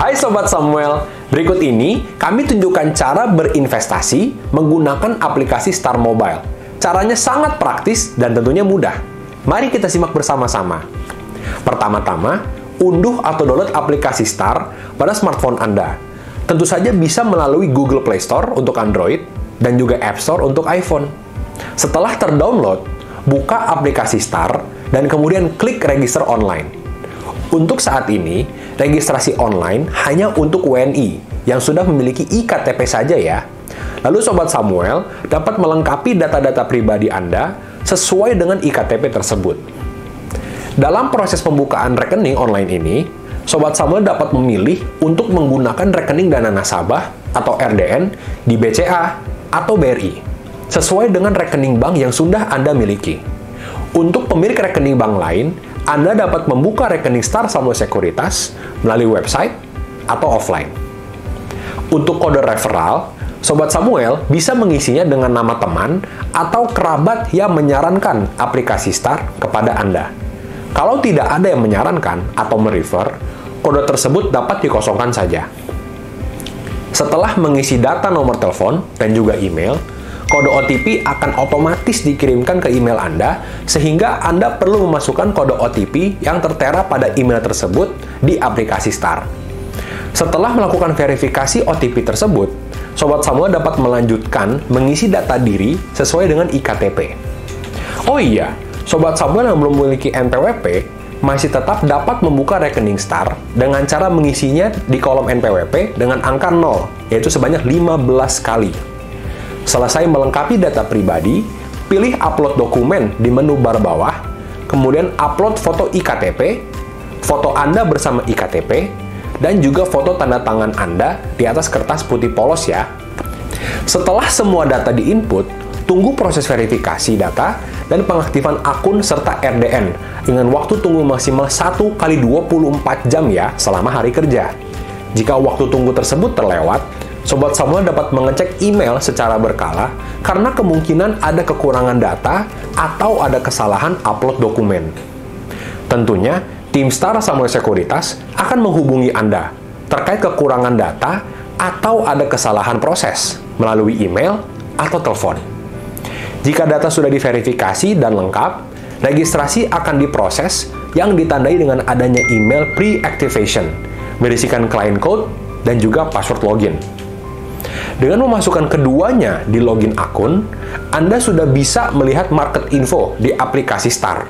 Hai Sobat Samuel, berikut ini kami tunjukkan cara berinvestasi menggunakan aplikasi Star Mobile. Caranya sangat praktis dan tentunya mudah. Mari kita simak bersama-sama. Pertama-tama, unduh atau download aplikasi Star pada smartphone Anda. Tentu saja bisa melalui Google Play Store untuk Android dan juga App Store untuk iPhone. Setelah terdownload, buka aplikasi Star dan kemudian klik register online. Untuk saat ini, registrasi online hanya untuk WNI yang sudah memiliki iKTP saja ya. Lalu Sobat Samuel dapat melengkapi data-data pribadi Anda sesuai dengan iKTP tersebut. Dalam proses pembukaan rekening online ini, Sobat Samuel dapat memilih untuk menggunakan rekening dana nasabah atau RDN di BCA atau BRI, sesuai dengan rekening bank yang sudah Anda miliki. Untuk pemilik rekening bank lain, Anda dapat membuka rekening Star Samuel Sekuritas melalui website atau offline. Untuk kode referral, Sobat Samuel bisa mengisinya dengan nama teman atau kerabat yang menyarankan aplikasi Star kepada Anda. Kalau tidak ada yang menyarankan atau merefer, kode tersebut dapat dikosongkan saja. Setelah mengisi data nomor telepon dan juga email, kode OTP akan otomatis dikirimkan ke email Anda, sehingga Anda perlu memasukkan kode OTP yang tertera pada email tersebut di aplikasi Star. Setelah melakukan verifikasi OTP tersebut, Sobat Samuel dapat melanjutkan mengisi data diri sesuai dengan iKTP. Oh iya, Sobat Samuel yang belum memiliki NPWP masih tetap dapat membuka rekening Star dengan cara mengisinya di kolom NPWP dengan angka 0, yaitu sebanyak 15 kali. Selesai melengkapi data pribadi, pilih upload dokumen di menu bar bawah, kemudian upload foto iKTP, foto Anda bersama iKTP, dan juga foto tanda tangan Anda di atas kertas putih polos ya. Setelah semua data diinput, tunggu proses verifikasi data dan pengaktifan akun serta RDN dengan waktu tunggu maksimal 1 kali 24 jam ya selama hari kerja. Jika waktu tunggu tersebut terlewat, Sobat Samuel dapat mengecek email secara berkala karena kemungkinan ada kekurangan data atau ada kesalahan upload dokumen. Tentunya, tim Star Samuel Sekuritas akan menghubungi Anda terkait kekurangan data atau ada kesalahan proses melalui email atau telepon. Jika data sudah diverifikasi dan lengkap, registrasi akan diproses yang ditandai dengan adanya email pre-activation, berisikan client code dan juga password login. Dengan memasukkan keduanya di login akun, Anda sudah bisa melihat market info di aplikasi Star.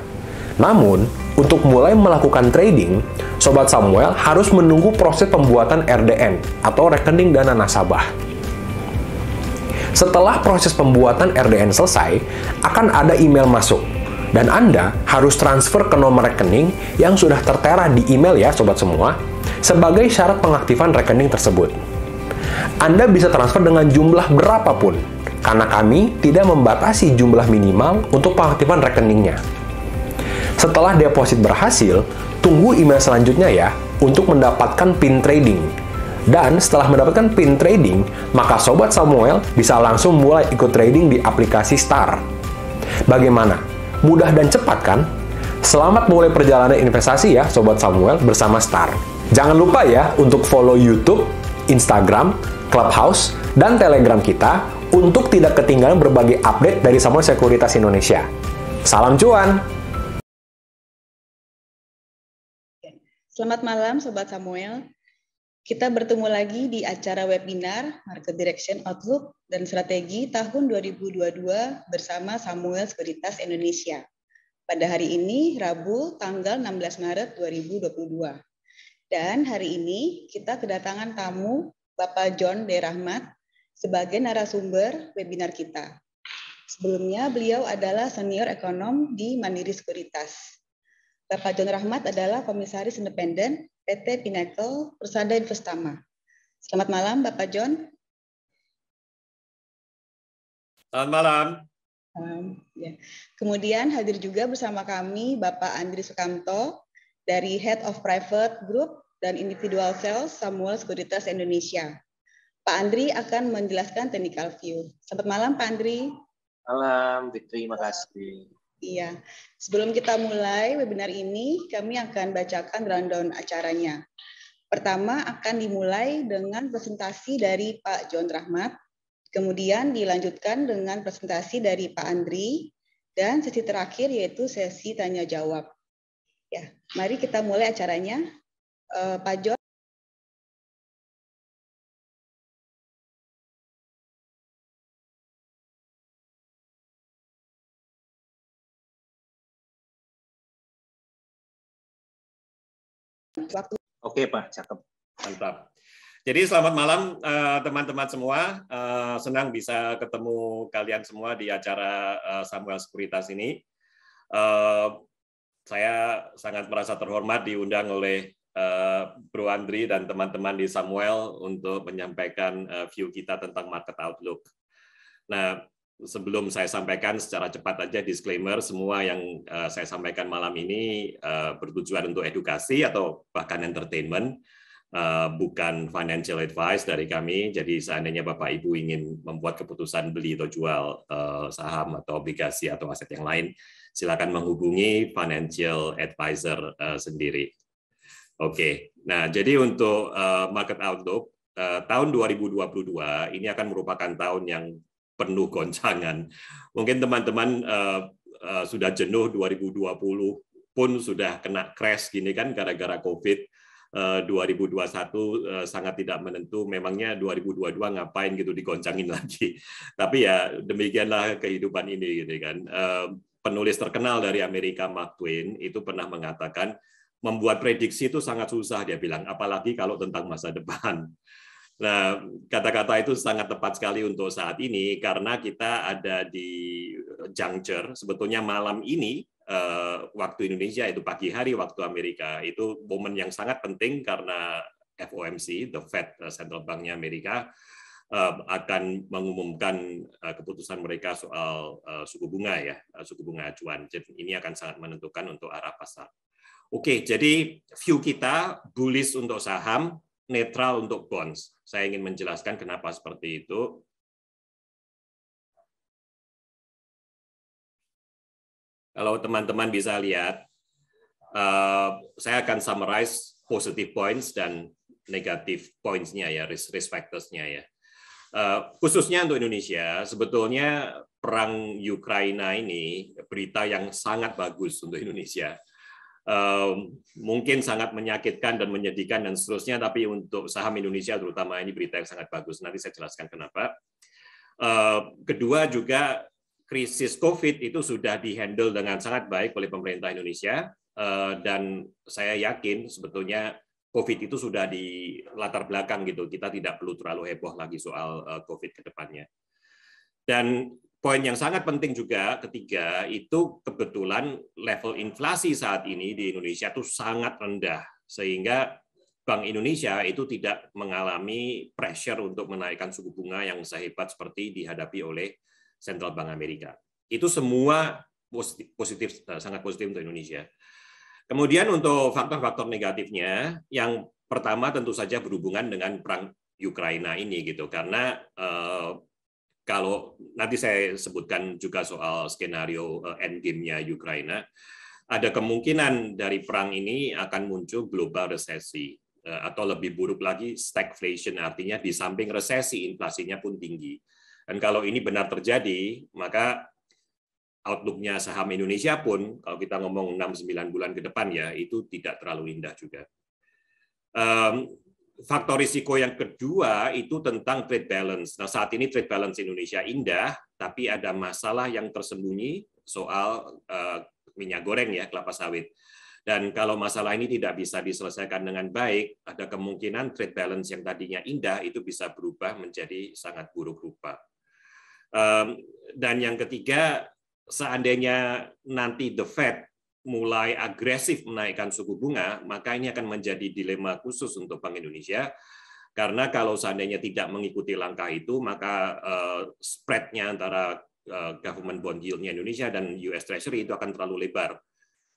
Namun, untuk mulai melakukan trading, Sobat Samuel harus menunggu proses pembuatan RDN atau rekening dana nasabah. Setelah proses pembuatan RDN selesai, akan ada email masuk, dan Anda harus transfer ke nomor rekening yang sudah tertera di email ya Sobat semua, sebagai syarat pengaktifan rekening tersebut. Anda bisa transfer dengan jumlah berapapun, karena kami tidak membatasi jumlah minimal untuk pengaktifan rekeningnya. Setelah deposit berhasil, tunggu email selanjutnya ya, untuk mendapatkan PIN trading. Dan setelah mendapatkan PIN trading, maka Sobat Samuel bisa langsung mulai ikut trading di aplikasi Star. Bagaimana? Mudah dan cepat kan? Selamat mulai perjalanan investasi ya Sobat Samuel bersama Star. Jangan lupa ya untuk follow YouTube, Instagram, Clubhouse, dan Telegram kita untuk tidak ketinggalan berbagai update dari Samuel Sekuritas Indonesia. Salam cuan! Selamat malam Sobat Samuel. Kita bertemu lagi di acara webinar Market Direction Outlook dan Strategi tahun 2022 bersama Samuel Sekuritas Indonesia. Pada hari ini, Rabu, tanggal 16 Maret 2022. Dan hari ini kita kedatangan tamu Bapak John D. Rahmat sebagai narasumber webinar kita. Sebelumnya, beliau adalah senior ekonom di Mandiri Sekuritas. Bapak John Rahmat adalah komisaris independen PT Pinnacle Persada Investama. Selamat malam, Bapak John. Selamat malam. Ya. Kemudian hadir juga bersama kami Bapak Andri Sukamto dari Head of Private Group dan Individual Sales Samuel Sekuritas Indonesia. Pak Andri akan menjelaskan technical view. Selamat malam, Pak Andri. Malam, terima kasih. Iya, sebelum kita mulai webinar ini, kami akan bacakan rundown acaranya. Pertama akan dimulai dengan presentasi dari Pak John Rahmat, kemudian dilanjutkan dengan presentasi dari Pak Andri, dan sesi terakhir yaitu sesi tanya jawab. Ya, mari kita mulai acaranya. Pak John. Waktu. Oke Pak, cakep. Mantap. Jadi selamat malam teman-teman semua. Senang bisa ketemu kalian semua di acara Samuel Sekuritas ini. Saya sangat merasa terhormat diundang oleh Bro Andri dan teman-teman di Samuel untuk menyampaikan view kita tentang market outlook. Nah, sebelum saya sampaikan secara cepat aja disclaimer, semua yang saya sampaikan malam ini bertujuan untuk edukasi atau bahkan entertainment, bukan financial advice dari kami. Jadi seandainya Bapak Ibu ingin membuat keputusan beli atau jual saham atau obligasi atau aset yang lain, silakan menghubungi financial advisor sendiri. Oke, nah jadi untuk market outlook, tahun 2022 ini akan merupakan tahun yang penuh goncangan. Mungkin teman-teman sudah jenuh 2020 pun sudah kena crash gini kan gara-gara COVID. 2021 sangat tidak menentu. Memangnya 2022 ngapain gitu digoncangin lagi. Tapi ya demikianlah kehidupan ini gitu kan. Penulis terkenal dari Amerika Mark Twain itu pernah mengatakan membuat prediksi itu sangat susah, dia bilang, apalagi kalau tentang masa depan. Nah, kata-kata itu sangat tepat sekali untuk saat ini karena kita ada di juncture, sebetulnya malam ini waktu Indonesia itu pagi hari waktu Amerika, itu momen yang sangat penting karena FOMC, the Fed Central Banknya Amerika, akan mengumumkan keputusan mereka soal suku bunga ya, suku bunga acuan. Jadi ini akan sangat menentukan untuk arah pasar. Oke, jadi view kita bullish untuk saham, netral untuk bonds. Saya ingin menjelaskan kenapa seperti itu. Kalau teman-teman bisa lihat, saya akan summarize positive points dan negative points-nya ya, risk factors-nya ya. Khususnya untuk Indonesia, sebetulnya perang Ukraina ini berita yang sangat bagus untuk Indonesia. Mungkin sangat menyakitkan dan menyedihkan dan seterusnya, tapi untuk saham Indonesia terutama ini berita yang sangat bagus. Nanti saya jelaskan kenapa. Kedua juga krisis COVID itu sudah dihandle dengan sangat baik oleh pemerintah Indonesia, dan saya yakin sebetulnya COVID itu sudah di latar belakang gitu. Kita tidak perlu terlalu heboh lagi soal COVID ke depannya. Dan poin yang sangat penting juga ketiga itu kebetulan level inflasi saat ini di Indonesia itu sangat rendah sehingga Bank Indonesia itu tidak mengalami pressure untuk menaikkan suku bunga yang sehebat seperti dihadapi oleh Central Bank Amerika. Itu semua positif, sangat positif untuk Indonesia. Kemudian untuk faktor-faktor negatifnya, yang pertama tentu saja berhubungan dengan perang Ukraina ini gitu, karena kalau nanti saya sebutkan juga soal skenario endgame-nya Ukraina, ada kemungkinan dari perang ini akan muncul global resesi, atau lebih buruk lagi stagflation, artinya di samping resesi inflasinya pun tinggi. Dan kalau ini benar terjadi, maka outlook-nya saham Indonesia pun, kalau kita ngomong 6-9 bulan ke depan ya, itu tidak terlalu indah juga. Faktor risiko yang kedua itu tentang trade balance. Nah, saat ini trade balance Indonesia indah, tapi ada masalah yang tersembunyi soal minyak goreng ya, kelapa sawit. Dan kalau masalah ini tidak bisa diselesaikan dengan baik, ada kemungkinan trade balance yang tadinya indah itu bisa berubah menjadi sangat buruk rupa. Dan yang ketiga, seandainya nanti the Fed mulai agresif menaikkan suku bunga, maka ini akan menjadi dilema khusus untuk Bank Indonesia, karena kalau seandainya tidak mengikuti langkah itu, maka spread-nya antara government bond yield-nya Indonesia dan US Treasury itu akan terlalu lebar.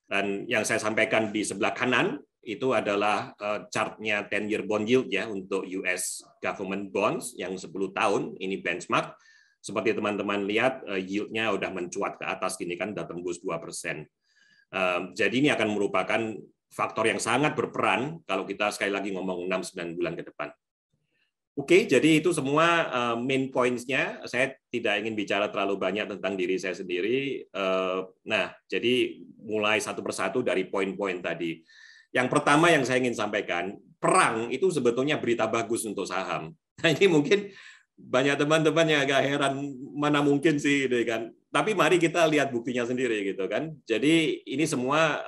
Dan yang saya sampaikan di sebelah kanan, itu adalah chart-nya 10-year bond yield ya untuk US government bonds yang 10 tahun, ini benchmark. Seperti teman-teman lihat, yield-nya udah mencuat ke atas, gini kan udah tembus 2%. Jadi ini akan merupakan faktor yang sangat berperan kalau kita sekali lagi ngomong 6-9 bulan ke depan. Oke, jadi itu semua main points-nya. Saya tidak ingin bicara terlalu banyak tentang diri saya sendiri. Nah, jadi mulai satu persatu dari poin-poin tadi. Yang pertama yang saya ingin sampaikan, perang itu sebetulnya berita bagus untuk saham. Nah, ini mungkin banyak teman-teman yang agak heran, mana mungkin sih, kan? Tapi mari kita lihat buktinya sendiri, gitu kan. Jadi ini semua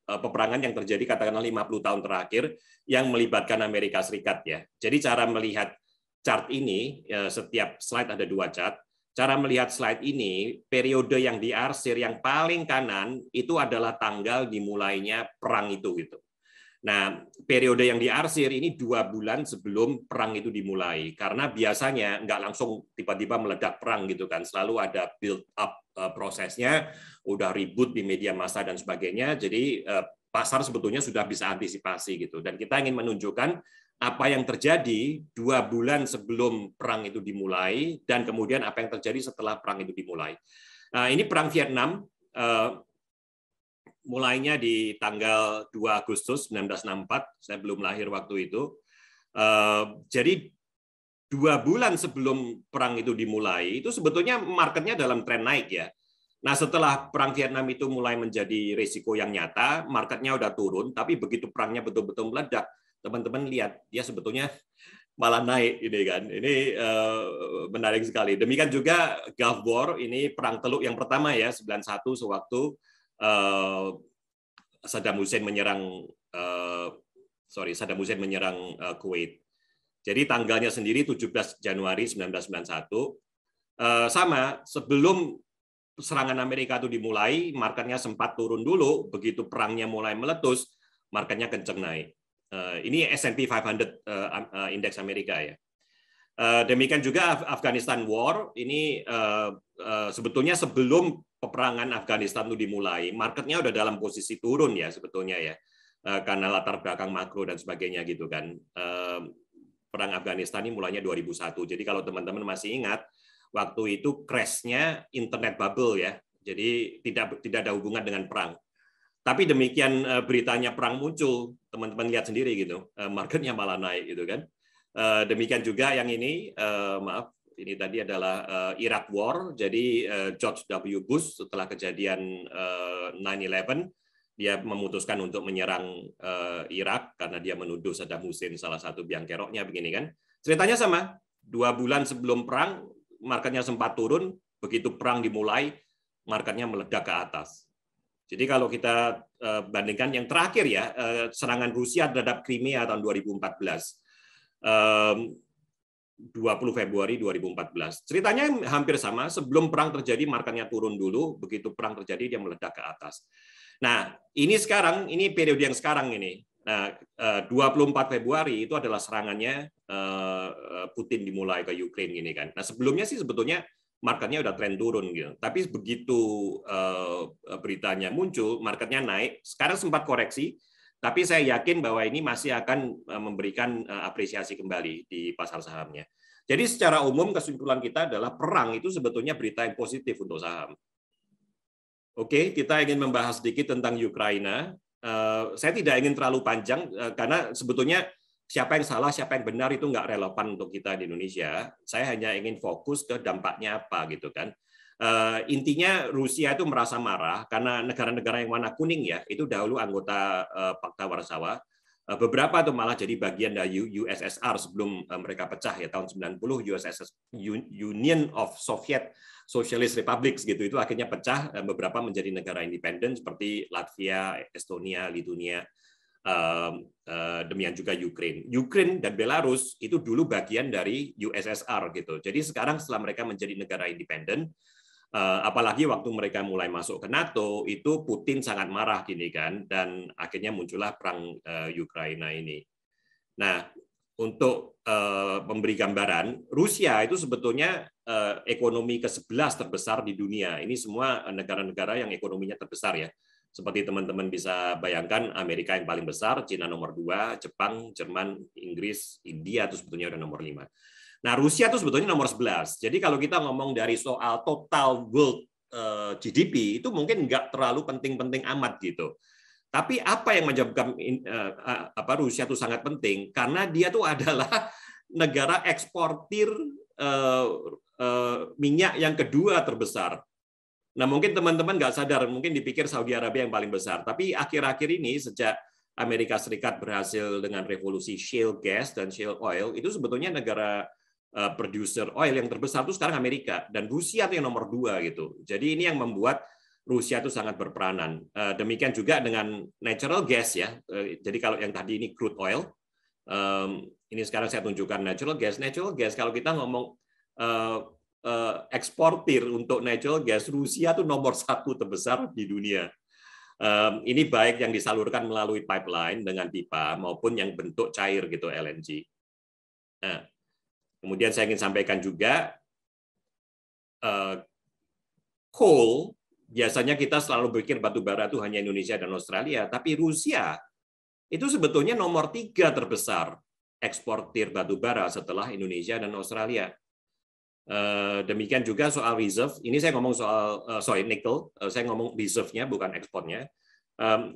peperangan yang terjadi katakanlah 50 tahun terakhir yang melibatkan Amerika Serikat, ya. Jadi cara melihat chart ini, setiap slide ada 2 chart. Cara melihat slide ini, periode yang diarsir yang paling kanan itu adalah tanggal dimulainya perang itu, gitu. Nah, periode yang diarsir ini 2 bulan sebelum perang itu dimulai, karena biasanya nggak langsung tiba-tiba meledak perang gitu kan, selalu ada build up prosesnya, udah ribut di media massa dan sebagainya, jadi pasar sebetulnya sudah bisa antisipasi gitu. Dan kita ingin menunjukkan apa yang terjadi 2 bulan sebelum perang itu dimulai dan kemudian apa yang terjadi setelah perang itu dimulai. Nah, ini perang Vietnam. Mulainya di tanggal 2 Agustus 1964, saya belum lahir waktu itu. Jadi 2 bulan sebelum perang itu dimulai, itu sebetulnya marketnya dalam tren naik, ya. Nah, setelah perang Vietnam itu mulai menjadi risiko yang nyata, marketnya udah turun, tapi begitu perangnya betul-betul meledak, teman-teman lihat, dia sebetulnya malah naik, ini kan. Ini menarik sekali. Demikian juga Gulf War, ini perang Teluk yang pertama, ya, 91 sewaktu Saddam Hussein menyerang Kuwait. Jadi tanggalnya sendiri 17 Januari 1991. Sama, sebelum serangan Amerika itu dimulai, marketnya sempat turun dulu, begitu perangnya mulai meletus, marketnya kenceng naik. Ini S&P 500 indeks Amerika, ya. Demikian juga Afghanistan War, ini sebetulnya sebelum peperangan Afghanistan itu dimulai, marketnya udah dalam posisi turun, ya, sebetulnya, ya, karena latar belakang makro dan sebagainya gitu kan. Perang Afghanistan ini mulainya 2001. Jadi kalau teman-teman masih ingat, waktu itu crash-nya internet bubble, ya. Jadi tidak ada hubungan dengan perang. Tapi demikian beritanya perang muncul, teman-teman lihat sendiri gitu, marketnya malah naik gitu kan. Demikian juga yang ini, maaf, ini tadi adalah Iraq War. Jadi George W. Bush setelah kejadian 9/11, dia memutuskan untuk menyerang Irak karena dia menuduh Saddam Hussein salah satu biang keroknya, begini kan. Ceritanya sama, 2 bulan sebelum perang, marketnya sempat turun, begitu perang dimulai, marketnya meledak ke atas. Jadi kalau kita bandingkan yang terakhir, ya, serangan Rusia terhadap Crimea tahun 2014. 20 Februari 2014. Ceritanya hampir sama, sebelum perang terjadi marketnya turun dulu, begitu perang terjadi dia meledak ke atas. Nah, ini sekarang, ini periode yang sekarang ini. Nah, 24 Februari itu adalah serangannya Putin dimulai ke Ukraine ini kan. Nah, sebelumnya sih sebetulnya marketnya udah tren turun gitu. Tapi begitu beritanya muncul, marketnya naik. Sekarang sempat koreksi, tapi saya yakin bahwa ini masih akan memberikan apresiasi kembali di pasar sahamnya. Jadi secara umum kesimpulan kita adalah perang itu sebetulnya berita yang positif untuk saham. Oke, kita ingin membahas sedikit tentang Ukraina. Saya tidak ingin terlalu panjang karena sebetulnya siapa yang salah, siapa yang benar itu nggak relevan untuk kita di Indonesia. Saya hanya ingin fokus ke dampaknya apa gitu kan. Intinya Rusia itu merasa marah karena negara-negara yang warna kuning, ya, itu dahulu anggota Pakta Warsawa, beberapa itu malah jadi bagian dari USSR sebelum mereka pecah, ya, tahun 90. USSR, Union of Soviet Socialist Republics gitu, itu akhirnya pecah, beberapa menjadi negara independen seperti Latvia, Estonia, Lituania, demikian juga Ukraine dan Belarus itu dulu bagian dari USSR gitu. Jadi sekarang setelah mereka menjadi negara independen, apalagi waktu mereka mulai masuk ke NATO, itu Putin sangat marah gini kan, dan akhirnya muncullah perang Ukraina ini. Nah, untuk memberi gambaran, Rusia itu sebetulnya ekonomi ke-11 terbesar di dunia. Ini semua negara-negara yang ekonominya terbesar, ya. Seperti teman-teman bisa bayangkan, Amerika yang paling besar, Cina nomor 2, Jepang, Jerman, Inggris, India itu sebetulnya udah nomor 5. Nah, Rusia itu sebetulnya nomor 11. Jadi kalau kita ngomong dari soal total world GDP, itu mungkin nggak terlalu penting-penting amat gitu. Tapi apa yang menyebabkan Rusia itu sangat penting? Karena dia tuh adalah negara eksportir minyak yang kedua terbesar. Nah, mungkin teman-teman nggak sadar, mungkin dipikir Saudi Arabia yang paling besar. Tapi akhir-akhir ini, sejak Amerika Serikat berhasil dengan revolusi shale gas dan shale oil, itu sebetulnya negara producer oil yang terbesar itu sekarang Amerika. Dan Rusia itu yang nomor 2 gitu. Jadi ini yang membuat Rusia itu sangat berperanan. Demikian juga dengan natural gas ya. Jadi kalau yang tadi ini crude oil, ini sekarang saya tunjukkan natural gas. Natural gas kalau kita ngomong eksportir untuk natural gas, Rusia itu nomor 1 terbesar di dunia. Ini baik yang disalurkan melalui pipeline dengan pipa maupun yang bentuk cair gitu LNG. Nah, kemudian saya ingin sampaikan juga coal. Biasanya kita selalu berpikir batu bara itu hanya Indonesia dan Australia, tapi Rusia itu sebetulnya nomor 3 terbesar eksportir batu bara setelah Indonesia dan Australia. Demikian juga soal reserve. Ini saya ngomong soal nickel. Saya ngomong reserve-nya bukan ekspornya.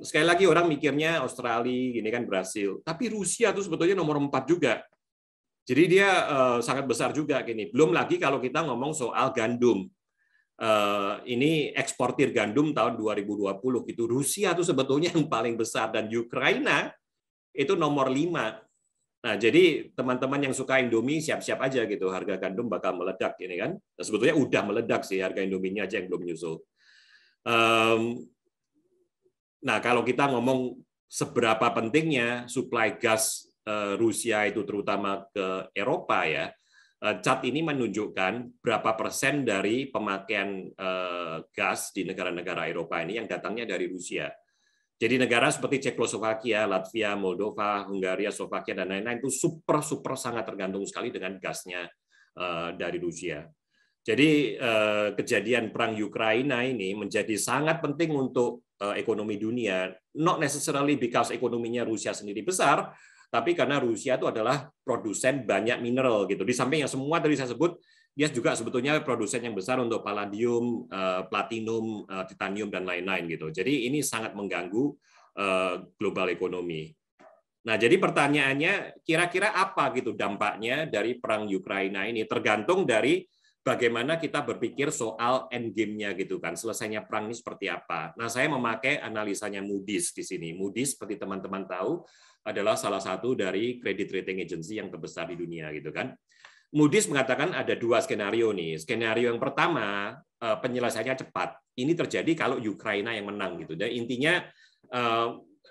Sekali lagi orang mikirnya Australia, ini kan Brasil, tapi Rusia itu sebetulnya nomor 4 juga. Jadi dia sangat besar juga gini. Belum lagi kalau kita ngomong soal gandum. Ini eksportir gandum tahun 2020 gitu. Rusia itu sebetulnya yang paling besar dan Ukraina itu nomor 5. Nah, jadi teman-teman yang suka Indomie siap-siap aja gitu. Harga gandum bakal meledak ini kan. Nah, sebetulnya udah meledak sih, harga Indominya aja yang belum nyusul. Nah, kalau kita ngomong seberapa pentingnya suplai gas Rusia itu terutama ke Eropa ya. Chart ini menunjukkan berapa persen dari pemakaian gas di negara-negara Eropa ini yang datangnya dari Rusia. Jadi negara seperti Cekoslovakia, Latvia, Moldova, Hungaria, Slovakia, dan lain-lain itu super sangat tergantung sekali dengan gasnya dari Rusia. Jadi kejadian perang Ukraina ini menjadi sangat penting untuk ekonomi dunia, not necessarily because ekonominya Rusia sendiri besar, tapi karena Rusia itu adalah produsen banyak mineral gitu. Di samping yang semua tadi saya sebut, dia juga sebetulnya produsen yang besar untuk palladium, platinum, titanium dan lain-lain gitu. Jadi ini sangat mengganggu global ekonomi. Nah, jadi pertanyaannya kira-kira apa gitu dampaknya dari perang Ukraina ini? Tergantung dari bagaimana kita berpikir soal end game-nya gitu kan. Selesainya perang ini seperti apa. Nah, saya memakai analisanya Moody's di sini. Moody's seperti teman-teman tahu adalah salah satu dari credit rating agency yang terbesar di dunia gitu kan. Moody's mengatakan ada 2 skenario nih. Skenario yang pertama, penyelesaiannya cepat. Ini terjadi kalau Ukraina yang menang gitu. Dan intinya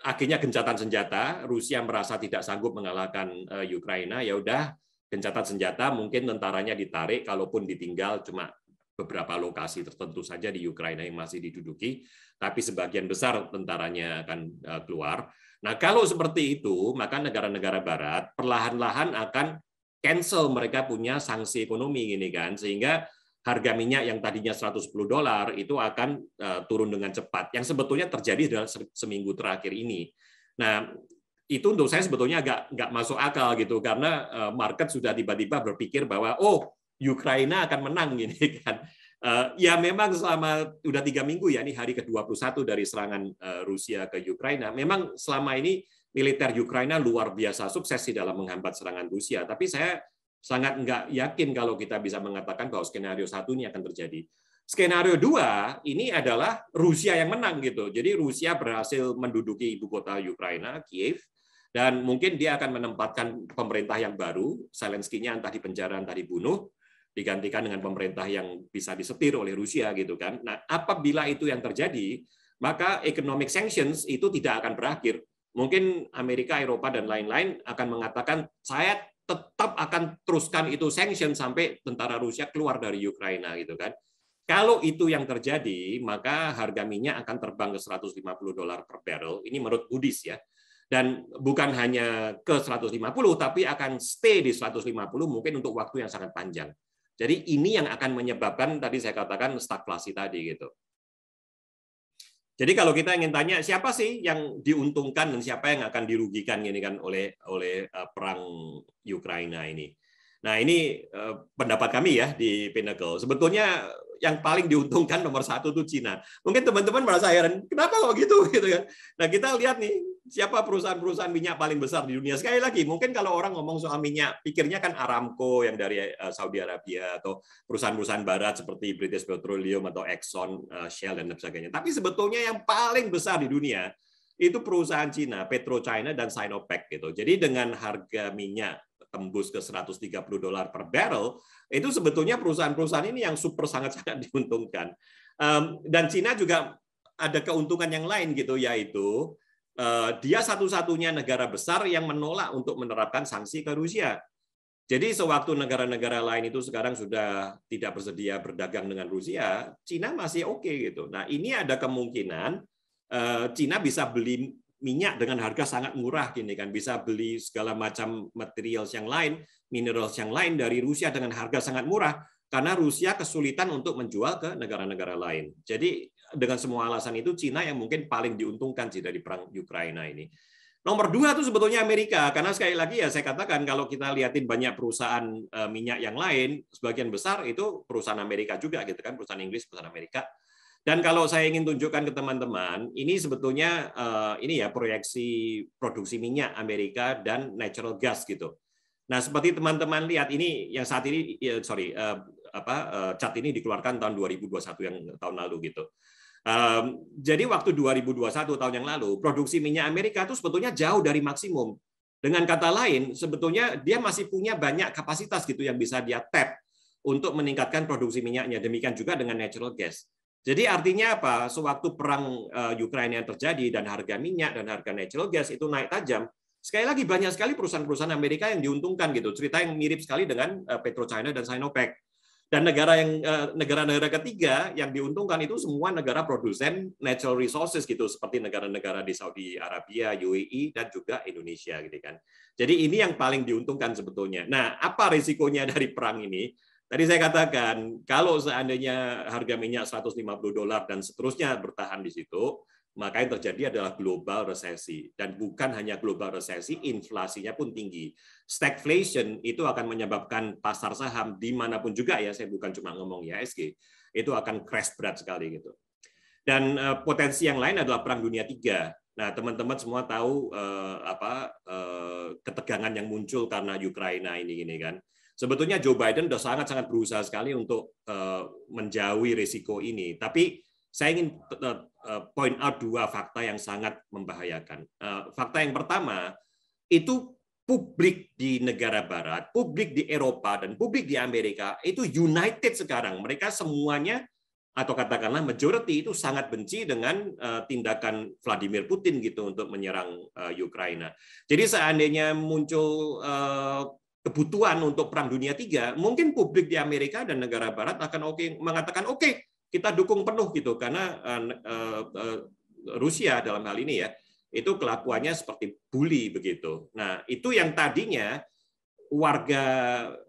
akhirnya gencatan senjata, Rusia merasa tidak sanggup mengalahkan Ukraina, ya udah gencatan senjata, mungkin tentaranya ditarik, kalaupun ditinggal cuma beberapa lokasi tertentu saja di Ukraina yang masih diduduki, tapi sebagian besar tentaranya akan keluar. Nah, kalau seperti itu, maka negara-negara Barat perlahan-lahan akan cancel mereka punya sanksi ekonomi gini kan, sehingga harga minyak yang tadinya $110 itu akan turun dengan cepat. Yang sebetulnya terjadi dalam seminggu terakhir ini. Nah, itu untuk saya sebetulnya nggak masuk akal gitu, karena market sudah tiba-tiba berpikir bahwa Ukraina akan menang gini kan. Ya memang selama udah 3 minggu ya, ini hari ke-21 dari serangan Rusia ke Ukraina. Memang selama ini militer Ukraina luar biasa sukses di dalam menghambat serangan Rusia. Tapi saya sangat nggak yakin kalau kita bisa mengatakan bahwa skenario 1 ini akan terjadi. Skenario 2 ini adalah Rusia yang menang gitu. Jadi Rusia berhasil menduduki ibu kota Ukraina, Kiev, dan mungkin dia akan menempatkan pemerintah yang baru, Zelensky-nya entah di penjara entah dibunuh, digantikan dengan pemerintah yang bisa disetir oleh Rusia gitu kan. Nah, apabila itu yang terjadi, maka economic sanctions itu tidak akan berakhir. Mungkin Amerika, Eropa dan lain-lain akan mengatakan saya tetap akan teruskan itu sanction sampai tentara Rusia keluar dari Ukraina gitu kan. Kalau itu yang terjadi, maka harga minyak akan terbang ke $150 per barrel. Ini menurut Moody's ya. Dan bukan hanya ke 150, tapi akan stay di 150 mungkin untuk waktu yang sangat panjang. Jadi ini yang akan menyebabkan tadi saya katakan stagflasi tadi gitu. Jadi kalau kita ingin tanya siapa sih yang diuntungkan dan siapa yang akan dirugikan ini kan oleh perang Ukraina ini. Nah, ini pendapat kami ya di Pinnacle. Sebetulnya yang paling diuntungkan nomor satu itu Cina. Mungkin teman-teman merasa heran, kenapa kok gitu kan? Nah, kita lihat nih, siapa perusahaan-perusahaan minyak paling besar di dunia. Sekali lagi, mungkin kalau orang ngomong soal minyak, pikirnya kan Aramco yang dari Saudi Arabia, atau perusahaan-perusahaan barat seperti British Petroleum, atau Exxon, Shell, dan sebagainya. Tapi sebetulnya yang paling besar di dunia, itu perusahaan Cina, PetroChina dan Sinopec gitu. Jadi dengan harga minyak tembus ke $130 per barrel, itu sebetulnya perusahaan-perusahaan ini yang super sangat-sangat diuntungkan. Dan Cina juga ada keuntungan yang lain gitu, yaitu dia satu-satunya negara besar yang menolak untuk menerapkan sanksi ke Rusia. Jadi sewaktu negara-negara lain itu sekarang sudah tidak bersedia berdagang dengan Rusia, Cina masih oke gitu. Nah, ini ada kemungkinan Cina bisa beli minyak dengan harga sangat murah gini kan, bisa beli segala macam materials yang lain, minerals yang lain dari Rusia dengan harga sangat murah karena Rusia kesulitan untuk menjual ke negara-negara lain. Jadi dengan semua alasan itu Cina yang mungkin paling diuntungkan sih dari perang Ukraina ini. Nomor 2 itu sebetulnya Amerika, karena sekali lagi ya saya katakan kalau kita lihatin banyak perusahaan minyak yang lain, sebagian besar itu perusahaan Amerika juga gitu kan, perusahaan Inggris, perusahaan Amerika. Dan kalau saya ingin tunjukkan ke teman-teman, ini sebetulnya ini ya proyeksi produksi minyak Amerika dan natural gas gitu. Nah, seperti teman-teman lihat ini yang saat ini cat ini dikeluarkan tahun 2021 yang tahun lalu gitu. Jadi waktu 2021 tahun yang lalu, produksi minyak Amerika itu sebetulnya jauh dari maksimum. Dengan kata lain, sebetulnya dia masih punya banyak kapasitas gitu yang bisa dia tap untuk meningkatkan produksi minyaknya. Demikian juga dengan natural gas. Jadi artinya apa? Sewaktu perang Ukraina terjadi dan harga minyak dan harga natural gas itu naik tajam, sekali lagi banyak sekali perusahaan-perusahaan Amerika yang diuntungkan gitu. Cerita yang mirip sekali dengan PetroChina dan Sinopec. Dan negara-negara ketiga yang diuntungkan itu semua negara produsen natural resources gitu, seperti negara-negara di Saudi Arabia, UAE, dan juga Indonesia gitu kan. Jadi ini yang paling diuntungkan sebetulnya. Nah, apa risikonya dari perang ini? Tadi saya katakan, kalau seandainya harga minyak $150 dan seterusnya bertahan di situ, maka yang terjadi adalah global resesi. Dan bukan hanya global resesi, inflasinya pun tinggi. Stagflation itu akan menyebabkan pasar saham dimanapun juga ya, saya bukan cuma ngomong IHSG, itu akan crash berat sekali gitu. Dan potensi yang lain adalah Perang Dunia III. Nah, teman-teman semua tahu ketegangan yang muncul karena Ukraina ini kan. Sebetulnya Joe Biden sudah sangat-sangat berusaha sekali untuk menjauhi risiko ini. Tapi saya ingin point out dua fakta yang sangat membahayakan. Fakta yang pertama, itu publik di negara barat, publik di Eropa, dan publik di Amerika, itu united sekarang. Mereka semuanya, atau katakanlah majority, itu sangat benci dengan tindakan Vladimir Putin gitu untuk menyerang Ukraina. Jadi seandainya muncul kebutuhan untuk Perang Dunia III, mungkin publik di Amerika dan negara Barat akan mengatakan oke, kita dukung penuh gitu, karena Rusia dalam hal ini ya, itu kelakuannya seperti bully begitu. Nah, itu yang tadinya warga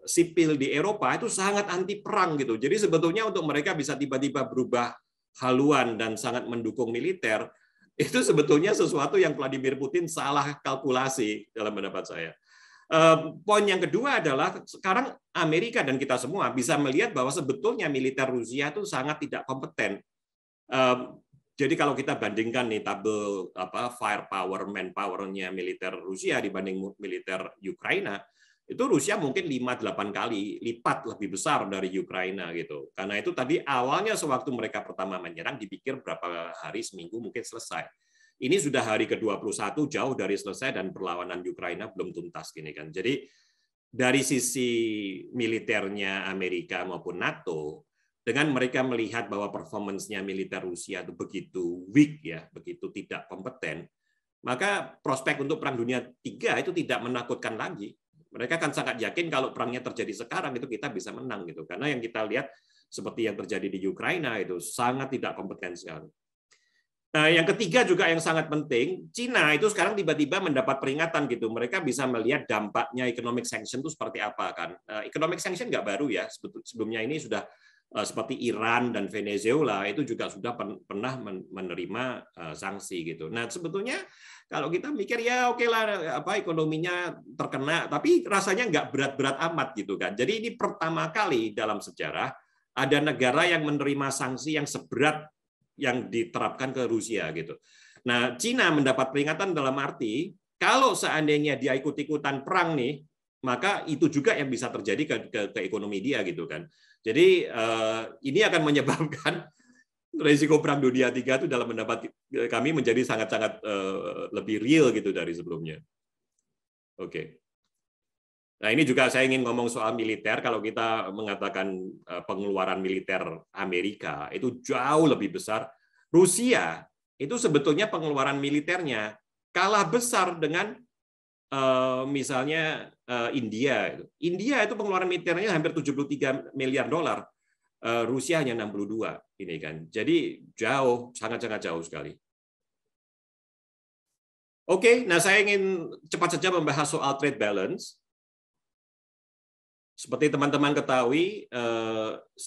sipil di Eropa itu sangat anti perang gitu. Jadi sebetulnya untuk mereka bisa tiba-tiba berubah haluan dan sangat mendukung militer, itu sebetulnya sesuatu yang Vladimir Putin salah kalkulasi dalam pendapat saya. Poin yang kedua adalah sekarang Amerika dan kita semua bisa melihat bahwa sebetulnya militer Rusia itu sangat tidak kompeten. Jadi kalau kita bandingkan nih tabel firepower, manpower-nya militer Rusia dibanding militer Ukraina, itu Rusia mungkin 5-8 kali lipat lebih besar dari Ukraina gitu. Karena itu tadi awalnya sewaktu mereka pertama menyerang dipikir berapa hari, seminggu mungkin selesai. Ini sudah hari ke-21, jauh dari selesai dan perlawanan Ukraina belum tuntas gini kan. Jadi dari sisi militernya Amerika maupun NATO, dengan mereka melihat bahwa performance-nya militer Rusia itu begitu weak ya, begitu tidak kompeten, maka prospek untuk Perang Dunia III itu tidak menakutkan lagi. Mereka kan sangat yakin kalau perangnya terjadi sekarang itu kita bisa menang gitu. Karena yang kita lihat seperti yang terjadi di Ukraina itu sangat tidak kompeten sekali. Nah, yang ketiga juga yang sangat penting, Cina itu sekarang tiba-tiba mendapat peringatan gitu. Mereka bisa melihat dampaknya economic sanction itu seperti apa kan. Economic sanction nggak baru ya, sebelumnya ini sudah seperti Iran dan Venezuela itu juga sudah pernah menerima sanksi gitu. Nah, sebetulnya kalau kita mikir ya oke lah ekonominya terkena, tapi rasanya nggak berat-berat amat gitu kan. Jadi ini pertama kali dalam sejarah ada negara yang menerima sanksi yang seberat yang diterapkan ke Rusia gitu. Nah, Cina mendapat peringatan dalam arti kalau seandainya dia ikut-ikutan perang nih, maka itu juga yang bisa terjadi ke ekonomi dia gitu kan. Jadi ini akan menyebabkan risiko perang dunia 3 itu dalam pendapat kami menjadi sangat-sangat lebih real gitu dari sebelumnya. Oke. Nah, ini juga saya ingin ngomong soal militer. Kalau kita mengatakan pengeluaran militer Amerika itu jauh lebih besar, Rusia itu sebetulnya pengeluaran militernya kalah besar dengan misalnya India. India itu pengeluaran militernya hampir 73 miliar dolar. Rusia hanya 62 ini kan. Jadi jauh, sangat-sangat jauh sekali. Oke, nah saya ingin cepat saja membahas soal trade balance. Seperti teman-teman ketahui,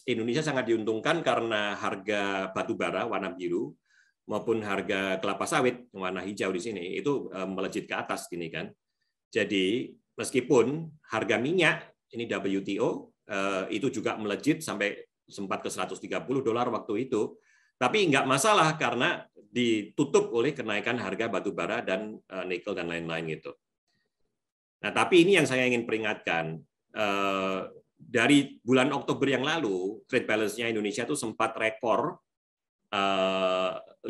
Indonesia sangat diuntungkan karena harga batu bara warna biru maupun harga kelapa sawit warna hijau di sini itu melejit ke atas gini kan. Jadi meskipun harga minyak ini WTO itu juga melejit sampai sempat ke $130 waktu itu, tapi nggak masalah karena ditutup oleh kenaikan harga batu bara dan nikel dan lain-lain gitu. Nah, tapi ini yang saya ingin peringatkan, dari bulan Oktober yang lalu trade balance-nya Indonesia itu sempat rekor 5,8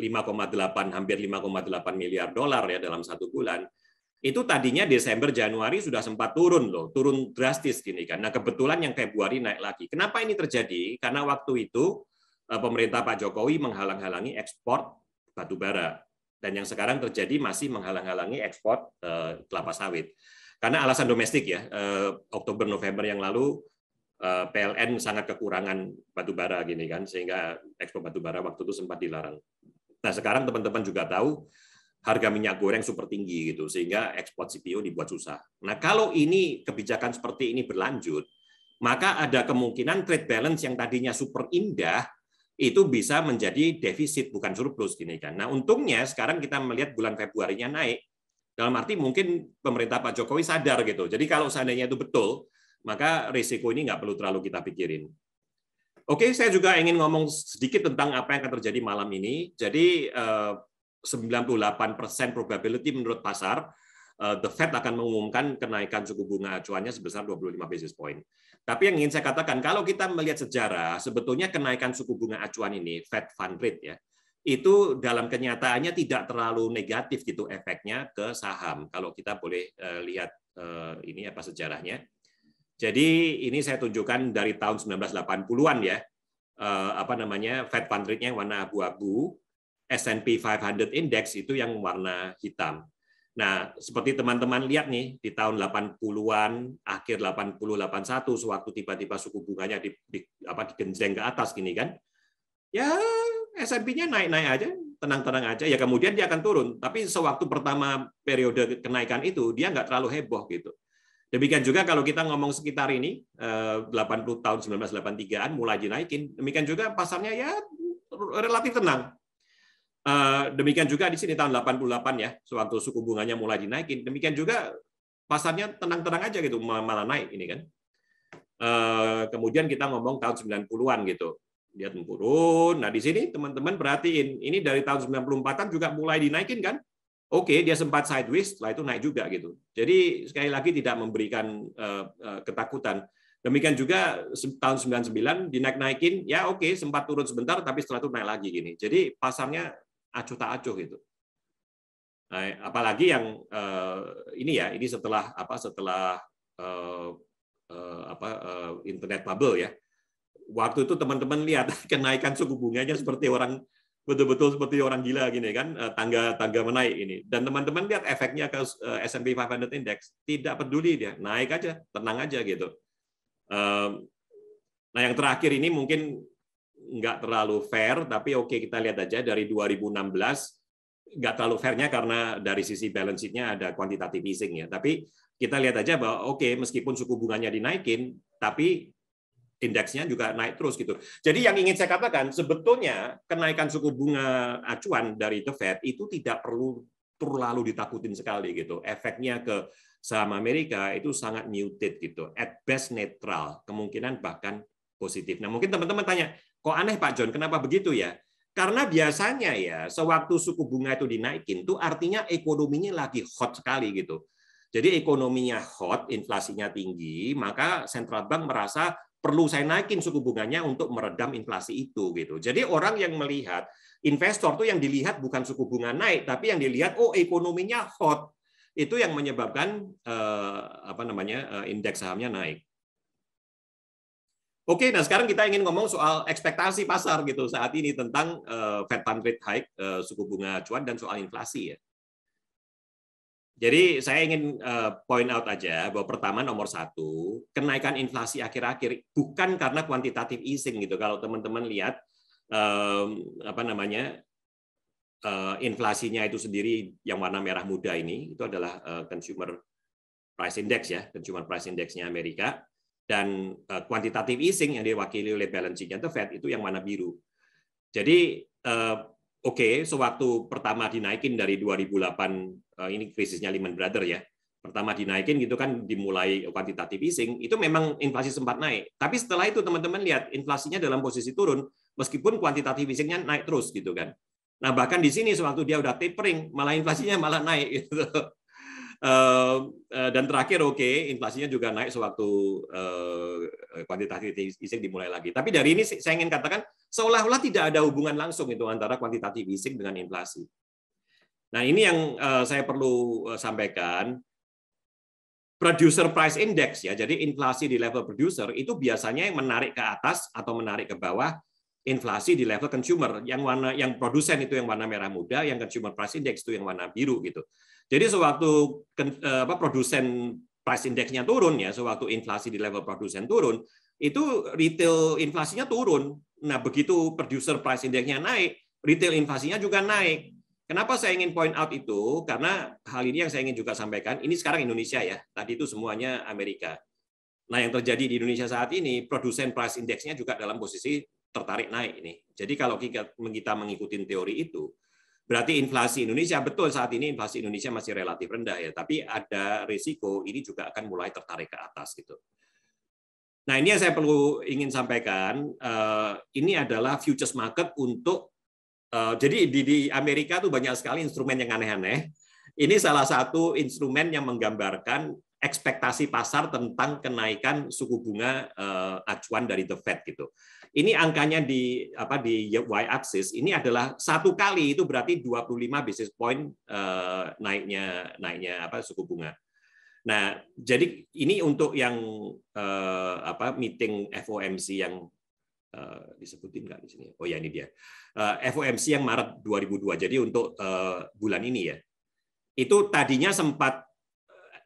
hampir 5,8 miliar dolar ya dalam satu bulan. Itu tadinya Desember Januari sudah sempat turun loh, turun drastis gini kan. Nah, kebetulan yang Februari naik lagi. Kenapa ini terjadi? Karena waktu itu pemerintah Pak Jokowi menghalang-halangi ekspor batu bara, dan yang sekarang terjadi masih menghalang-halangi ekspor kelapa sawit. Karena alasan domestik ya, Oktober November yang lalu PLN sangat kekurangan batu bara gini kan, sehingga ekspor batu bara waktu itu sempat dilarang. Nah, sekarang teman-teman juga tahu harga minyak goreng super tinggi gitu, sehingga ekspor CPO dibuat susah. Nah, kalau ini kebijakan seperti ini berlanjut, maka ada kemungkinan trade balance yang tadinya super indah itu bisa menjadi defisit bukan surplus gini kan. Nah, untungnya sekarang kita melihat bulan Februarinya naik. Dalam arti mungkin pemerintah Pak Jokowi sadar gitu. Jadi kalau seandainya itu betul, maka risiko ini nggak perlu terlalu kita pikirin. Oke, saya juga ingin ngomong sedikit tentang apa yang akan terjadi malam ini. Jadi 98% probability menurut pasar, the Fed akan mengumumkan kenaikan suku bunga acuannya sebesar 25 basis point. Tapi yang ingin saya katakan, kalau kita melihat sejarah, sebetulnya kenaikan suku bunga acuan ini, Fed Fund Rate ya, itu dalam kenyataannya tidak terlalu negatif gitu efeknya ke saham. Kalau kita boleh lihat ini apa sejarahnya. Jadi ini saya tunjukkan dari tahun 1980-an ya, Fed Fund Rate-nya yang warna abu-abu, S&P 500 Index itu yang warna hitam. Nah, seperti teman-teman lihat nih, di tahun 80-an, akhir 80, 81, sewaktu tiba-tiba suku bunganya digenjreng ke atas gini kan, ya S&P-nya naik-naik aja, tenang-tenang aja, ya kemudian dia akan turun. Tapi sewaktu pertama periode kenaikan itu, dia nggak terlalu heboh gitu. Demikian juga kalau kita ngomong sekitar ini, 80 tahun 1983-an mulai dinaikin, demikian juga pasarnya ya relatif tenang. Demikian juga di sini tahun 88 ya, sewaktu suku bunganya mulai dinaikin. Demikian juga pasarnya tenang-tenang aja gitu, malah naik ini kan. Kemudian kita ngomong tahun 90-an gitu, dia turun. Nah di sini teman-teman perhatiin, ini dari tahun 94-an juga mulai dinaikin kan. Oke, dia sempat sideways, setelah itu naik juga gitu. Jadi sekali lagi tidak memberikan ketakutan. Demikian juga tahun 99 dinaik-naikin, ya oke sempat turun sebentar, tapi setelah itu naik lagi gini. Jadi pasarnya acuh tak acuh gitu. Nah, apalagi yang ini setelah internet bubble ya. Waktu itu teman-teman lihat kenaikan suku bunganya seperti orang betul-betul seperti orang gila gini kan, tangga menaik ini. Dan teman-teman lihat efeknya ke S&P 500 Index, tidak peduli dia, naik aja, tenang aja gitu. Nah, yang terakhir ini mungkin nggak terlalu fair, tapi oke kita lihat aja dari 2016 nggak terlalu fairnya karena dari sisi balance sheet-nya ada quantitative easing ya. Tapi kita lihat aja bahwa oke meskipun suku bunganya dinaikin, tapi indeksnya juga naik terus gitu. Jadi yang ingin saya katakan sebetulnya kenaikan suku bunga acuan dari The Fed itu tidak perlu terlalu ditakutin sekali gitu. Efeknya ke saham Amerika itu sangat muted gitu. At best netral, kemungkinan bahkan positif. Nah, mungkin teman-teman tanya, kok aneh Pak John, kenapa begitu ya? Karena biasanya ya, sewaktu suku bunga itu dinaikin, itu artinya ekonominya lagi hot sekali gitu. Jadi ekonominya hot, inflasinya tinggi, maka central bank merasa perlu saya naikin suku bunganya untuk meredam inflasi itu gitu. Jadi orang yang melihat, investor tuh yang dilihat bukan suku bunga naik, tapi yang dilihat oh ekonominya hot. Itu yang menyebabkan indeks sahamnya naik. Oke, nah sekarang kita ingin ngomong soal ekspektasi pasar gitu saat ini tentang Fed Fund Rate hike, suku bunga acuan dan soal inflasi ya. Jadi saya ingin point out aja bahwa pertama nomor satu, kenaikan inflasi akhir-akhir bukan karena kuantitatif easing gitu. Kalau teman-teman lihat inflasinya itu sendiri yang warna merah muda ini itu adalah Consumer Price Index ya, Consumer Price Index-nya Amerika. Dan kuantitatif easing yang diwakili oleh balance sheet-nya The Fed itu yang warna biru. Jadi sewaktu pertama dinaikin dari 2008 ini krisisnya Lehman Brothers ya. Pertama dinaikin gitu kan dimulai kuantitatif easing, itu memang inflasi sempat naik. Tapi setelah itu teman-teman lihat inflasinya dalam posisi turun meskipun kuantitatif easing-nya naik terus gitu kan. Nah, bahkan di sini sewaktu dia udah tapering malah inflasinya malah naik gitu. Dan terakhir inflasinya juga naik sewaktu kuantitatif easing dimulai lagi. Tapi dari ini saya ingin katakan seolah-olah tidak ada hubungan langsung itu antara kuantitatif easing dengan inflasi. Nah ini yang saya perlu sampaikan. Producer Price Index ya, jadi inflasi di level producer itu biasanya yang menarik ke atas atau menarik ke bawah inflasi di level consumer. Yang produsen itu yang warna merah muda, yang Consumer Price Index itu yang warna biru gitu. Jadi sewaktu produsen price index-nya turun ya, sewaktu inflasi di level produsen turun, itu retail inflasinya turun. Nah, begitu producer price index-nya naik, retail inflasinya juga naik. Kenapa saya ingin point out itu? Karena hal ini yang saya ingin juga sampaikan, ini sekarang Indonesia ya, tadi itu semuanya Amerika. Nah, yang terjadi di Indonesia saat ini, produsen price index-nya juga dalam posisi tertarik naik ini. Jadi kalau kita mengikuti teori itu, berarti inflasi Indonesia, betul saat ini inflasi Indonesia masih relatif rendah ya, tapi ada risiko ini juga akan mulai tertarik ke atas gitu. Nah ini yang saya ingin sampaikan, ini adalah futures market untuk, jadi di Amerika tuh banyak sekali instrumen yang aneh-aneh. Ini salah satu instrumen yang menggambarkan ekspektasi pasar tentang kenaikan suku bunga acuan dari The Fed gitu. Ini angkanya di y-axis ini adalah satu kali itu berarti 25 basis point naiknya suku bunga. Nah, jadi ini untuk yang meeting FOMC yang disebutin nggak di sini? Oh ya ini dia. FOMC yang Maret 2002. Jadi untuk bulan ini ya. Itu tadinya sempat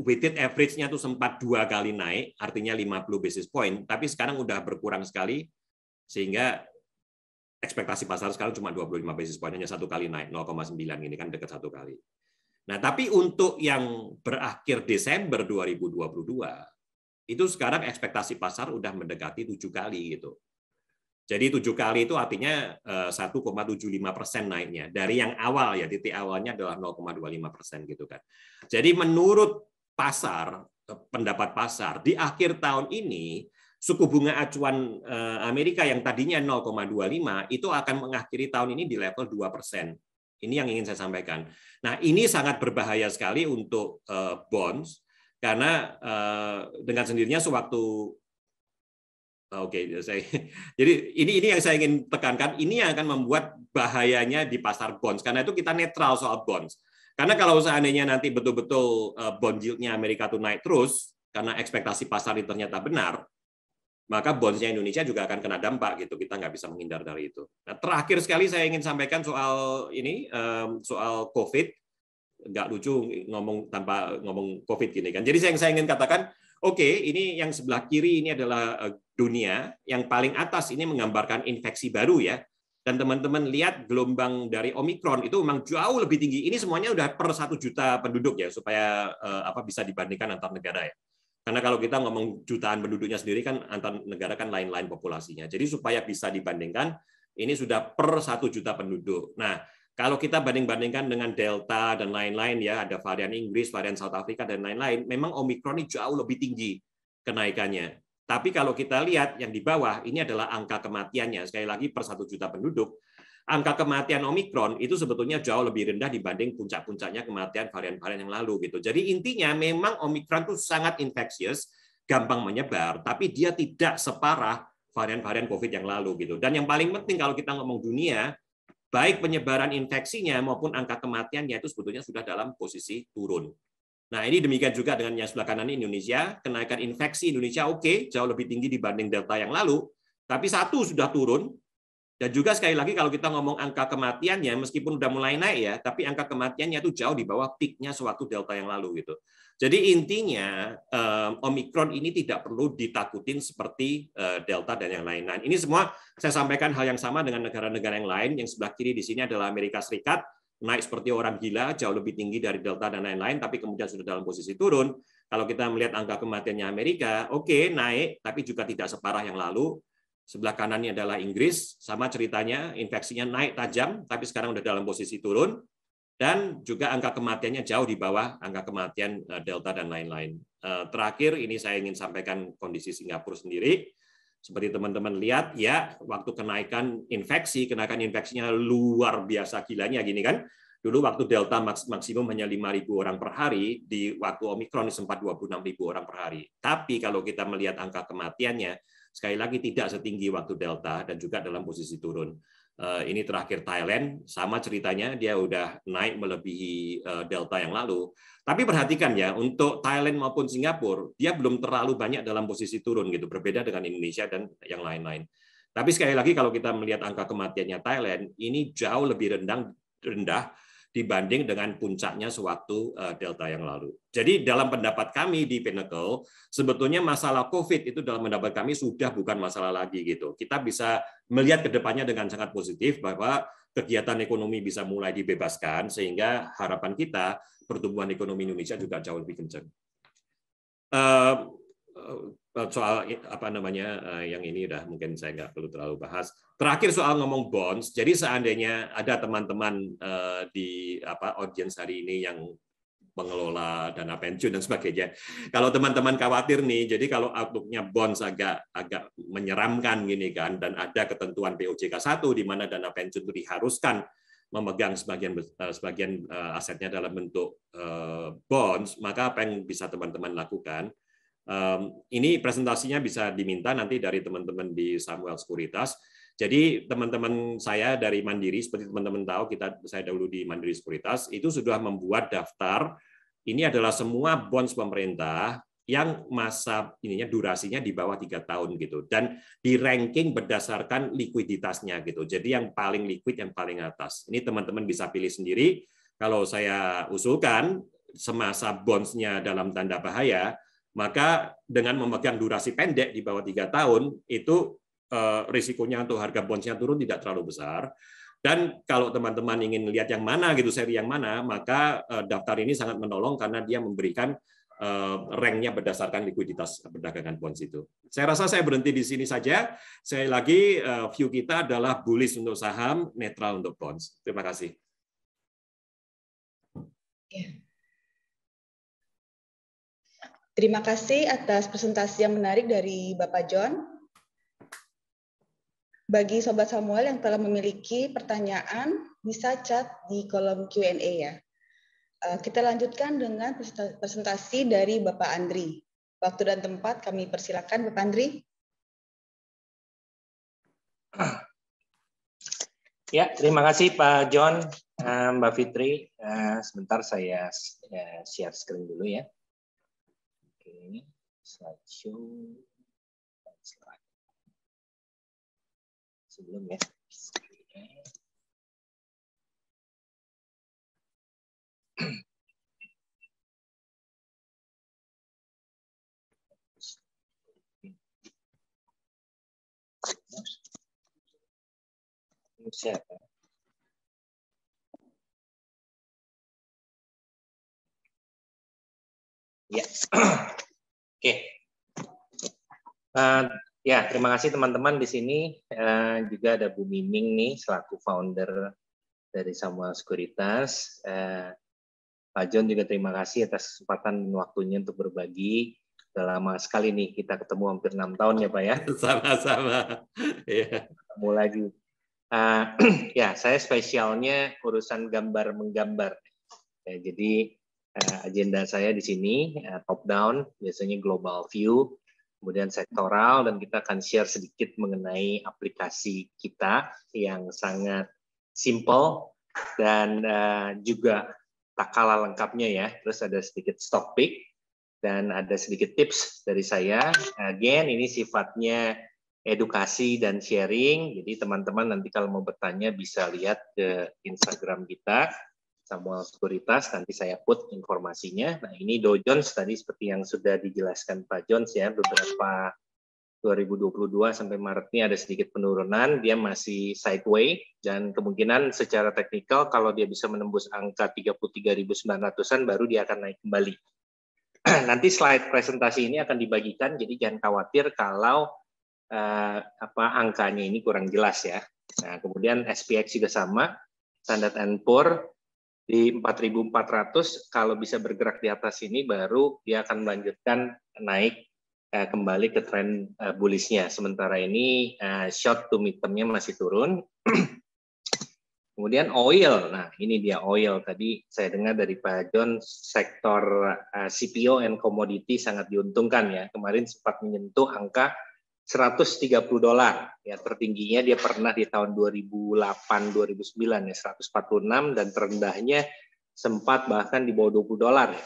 weighted average-nya tuh sempat 2 kali naik, artinya 50 basis point, tapi sekarang udah berkurang sekali. Sehingga ekspektasi pasar sekarang cuma 25 basis point, hanya 1 kali naik, 0,9 ini kan dekat 1 kali. Nah, tapi untuk yang berakhir Desember 2022, itu sekarang ekspektasi pasar udah mendekati 7 kali gitu. Jadi 7 kali itu artinya 1,75% naiknya. Dari yang awal ya, titik awalnya adalah 0,25% gitu kan. Jadi menurut pasar, pendapat pasar, di akhir tahun ini, suku bunga acuan Amerika yang tadinya 0,25 itu akan mengakhiri tahun ini di level 2%. Ini yang ingin saya sampaikan. Nah, ini sangat berbahaya sekali untuk bonds karena dengan sendirinya sewaktu jadi ini yang saya ingin tekankan, ini yang akan membuat bahayanya di pasar bonds. Karena itu kita netral soal bonds. Karena kalau seandainya nanti betul-betul bond yield-nya Amerika itu naik terus karena ekspektasi pasar itu ternyata benar, maka bonds-nya Indonesia juga akan kena dampak gitu. Kita nggak bisa menghindar dari itu. Nah, terakhir sekali saya ingin sampaikan soal ini, soal COVID. Nggak lucu ngomong tanpa ngomong COVID gini kan. Jadi saya ingin katakan, ini yang sebelah kiri ini adalah dunia, yang paling atas ini menggambarkan infeksi baru ya. Dan teman-teman lihat gelombang dari Omicron itu memang jauh lebih tinggi. Ini semuanya udah per 1 juta penduduk ya, supaya bisa dibandingkan antar negara ya. Karena kalau kita ngomong jutaan penduduknya sendiri kan antar negara kan lain-lain populasinya. Jadi supaya bisa dibandingkan, ini sudah per 1 juta penduduk. Nah, kalau kita banding-bandingkan dengan Delta dan lain-lain ya, ada varian Inggris, varian South Africa dan lain-lain, memang Omicron ini jauh lebih tinggi kenaikannya. Tapi kalau kita lihat yang di bawah, ini adalah angka kematiannya. Sekali lagi per 1 juta penduduk, angka kematian Omicron itu sebetulnya jauh lebih rendah dibanding puncak-puncaknya kematian varian-varian yang lalu gitu. Jadi intinya memang Omicron itu sangat infectious, gampang menyebar, tapi dia tidak separah varian-varian COVID yang lalu gitu. Dan yang paling penting kalau kita ngomong dunia, baik penyebaran infeksinya maupun angka kematiannya itu sebetulnya sudah dalam posisi turun. Nah, ini demikian juga dengan yang sebelah kanan ini Indonesia, kenaikan infeksi Indonesia oke, jauh lebih tinggi dibanding Delta yang lalu, tapi 1 sudah turun. Dan juga sekali lagi kalau kita ngomong angka kematiannya, meskipun udah mulai naik ya, tapi angka kematiannya itu jauh di bawah peak-nya sewaktu Delta yang lalu gitu. Jadi intinya Omicron ini tidak perlu ditakutin seperti Delta dan yang lain-lain. Ini semua saya sampaikan hal yang sama dengan negara-negara yang lain. Yang sebelah kiri di sini adalah Amerika Serikat, naik seperti orang gila, jauh lebih tinggi dari Delta dan lain-lain, tapi kemudian sudah dalam posisi turun. Kalau kita melihat angka kematiannya Amerika, oke, naik, tapi juga tidak separah yang lalu. Sebelah kanannya adalah Inggris, sama ceritanya, infeksinya naik tajam, tapi sekarang udah dalam posisi turun, dan juga angka kematiannya jauh di bawah angka kematian Delta dan lain-lain. Terakhir, ini saya ingin sampaikan kondisi Singapura sendiri. Seperti teman-teman lihat, ya, waktu kenaikan infeksinya luar biasa gilanya gini kan. Dulu waktu Delta maksimum hanya 5.000 orang per hari, di waktu Omicron sempat 26.000 orang per hari. Tapi kalau kita melihat angka kematiannya, sekali lagi tidak setinggi waktu Delta dan juga dalam posisi turun. Ini terakhir Thailand, sama ceritanya, dia udah naik melebihi Delta yang lalu. Tapi perhatikan ya, untuk Thailand maupun Singapura, dia belum terlalu banyak dalam posisi turun gitu, berbeda dengan Indonesia dan yang lain-lain. Tapi sekali lagi kalau kita melihat angka kematiannya Thailand, ini jauh lebih rendah dibanding dengan puncaknya sewaktu Delta yang lalu. Jadi dalam pendapat kami di Pinnacle, sebetulnya masalah COVID itu dalam pendapat kami sudah bukan masalah lagi gitu. Kita bisa melihat ke depannya dengan sangat positif bahwa kegiatan ekonomi bisa mulai dibebaskan sehingga harapan kita pertumbuhan ekonomi Indonesia juga jauh lebih kencang. Soal apa namanya yang ini udah mungkin saya nggak perlu terlalu bahas. Terakhir soal ngomong bonds. Jadi seandainya ada teman-teman di audiens hari ini yang pengelola dana pensiun dan sebagainya. Kalau teman-teman khawatir nih, jadi kalau outlook-nya bonds agak menyeramkan gini kan, dan ada ketentuan POJK 1 di mana dana pensiun itu diharuskan memegang sebagian asetnya dalam bentuk bonds, maka apa yang bisa teman-teman lakukan? Ini presentasinya bisa diminta nanti dari teman-teman di Samuel Sekuritas. Jadi teman-teman saya dari Mandiri, seperti teman-teman tahu, saya dahulu di Mandiri Sekuritas, itu sudah membuat daftar. Ini adalah semua bonds pemerintah yang masa durasinya di bawah 3 tahun gitu, dan di ranking berdasarkan likuiditasnya gitu. Jadi yang paling liquid, yang paling atas. Ini teman-teman bisa pilih sendiri. Kalau saya usulkan semasa bonds-nya dalam tanda bahaya, maka dengan memegang durasi pendek di bawah 3 tahun, itu risikonya untuk harga bonds-nya turun tidak terlalu besar. Dan kalau teman-teman ingin lihat yang mana gitu, seri yang mana, maka daftar ini sangat menolong karena dia memberikan rank-nya berdasarkan likuiditas perdagangan bonds itu. Saya rasa saya berhenti di sini saja. Sekali lagi, view kita adalah bullish untuk saham, netral untuk bonds. Terima kasih. Terima kasih atas presentasi yang menarik dari Bapak John. Bagi Sobat Samuel yang telah memiliki pertanyaan, bisa chat di kolom Q&A ya. Kita lanjutkan dengan presentasi dari Bapak Andri. Waktu dan tempat kami persilakan, Bapak Andri. Ya, terima kasih Pak John, Mbak Fitri. Sebentar saya share screen dulu ya. Oke, slideshow. Sebelum ya. Share. Ya. Oke. Ya, terima kasih teman-teman di sini. Juga ada Bu Miming nih selaku founder dari Samuel Sekuritas. Pak John juga terima kasih atas kesempatan dan waktunya untuk berbagi. Sudah lama sekali nih kita ketemu, hampir 6 tahun ya Pak ya. Sama-sama. Ketemu lagi. Ya, saya spesialnya urusan gambar menggambar. Ya, jadi agenda saya di sini top down, biasanya global view, kemudian sektoral, dan kita akan share sedikit mengenai aplikasi kita yang sangat simple dan juga tak kalah lengkapnya ya. Terus ada sedikit stock pick dan ada sedikit tips dari saya. Again, ini sifatnya edukasi dan sharing. Jadi teman-teman nanti kalau mau bertanya bisa lihat ke Instagram kita, Samuel Sekuritas, nanti saya put informasinya. Nah, ini Dow Jones tadi seperti yang sudah dijelaskan Pak Jones ya, beberapa 2022 sampai Maret ini ada sedikit penurunan, dia masih sideways, dan kemungkinan secara teknikal kalau dia bisa menembus angka 33.900-an baru dia akan naik kembali. Nanti slide presentasi ini akan dibagikan, jadi jangan khawatir kalau angkanya ini kurang jelas ya. Nah, kemudian SPX juga sama, Standard & Poor's di 4.400, kalau bisa bergerak di atas ini baru dia akan melanjutkan naik kembali ke tren bullish-nya. Sementara ini short to mid-term-nya masih turun. Kemudian oil, nah ini dia oil. Tadi saya dengar dari Pak John, sektor CPO and commodity sangat diuntungkan ya. Kemarin sempat menyentuh angka $130 ya, tertingginya dia pernah di tahun 2008-2009 ya 146, dan terendahnya sempat bahkan di bawah $20 ya,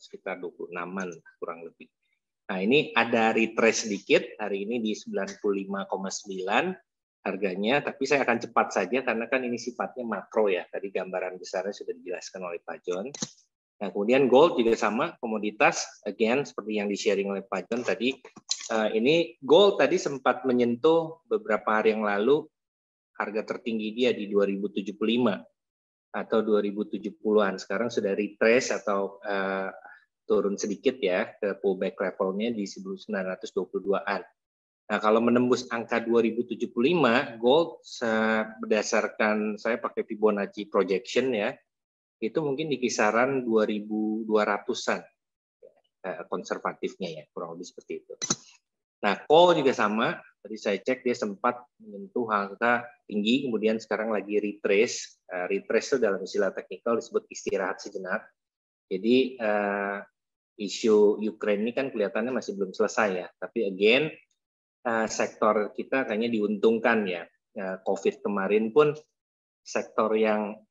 sekitar 26-an kurang lebih. Nah, ini ada retrace sedikit, hari ini di 95,9 harganya, tapi saya akan cepat saja karena kan ini sifatnya makro ya, tadi gambaran besarnya sudah dijelaskan oleh Pak John. Nah, kemudian gold juga sama, komoditas, again seperti yang di-sharing oleh Pak John tadi. Ini gold tadi sempat menyentuh beberapa hari yang lalu harga tertinggi dia di 2075 atau 2070-an. Sekarang sudah retrace atau turun sedikit ya ke pullback levelnya di 1922-an. Nah, kalau menembus angka 2075, gold berdasarkan saya pakai Fibonacci projection ya, itu mungkin di kisaran 2.200-an konservatifnya ya, kurang lebih seperti itu. Nah, coal juga sama, tadi saya cek dia sempat menyentuh angka tinggi, kemudian sekarang lagi retrace. Retrace itu dalam istilah teknikal disebut istirahat sejenak. Jadi isu Ukraine ini kan kelihatannya masih belum selesai ya, tapi again sektor kita kayaknya diuntungkan ya. COVID kemarin pun sektor yang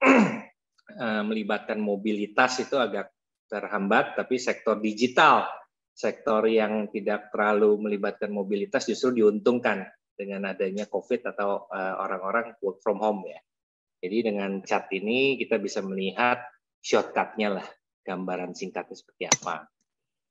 melibatkan mobilitas itu agak terhambat, tapi sektor digital, sektor yang tidak terlalu melibatkan mobilitas justru diuntungkan dengan adanya COVID atau orang-orang work from home ya. Jadi dengan chart ini kita bisa melihat shortcut-nya lah, gambaran singkatnya seperti apa.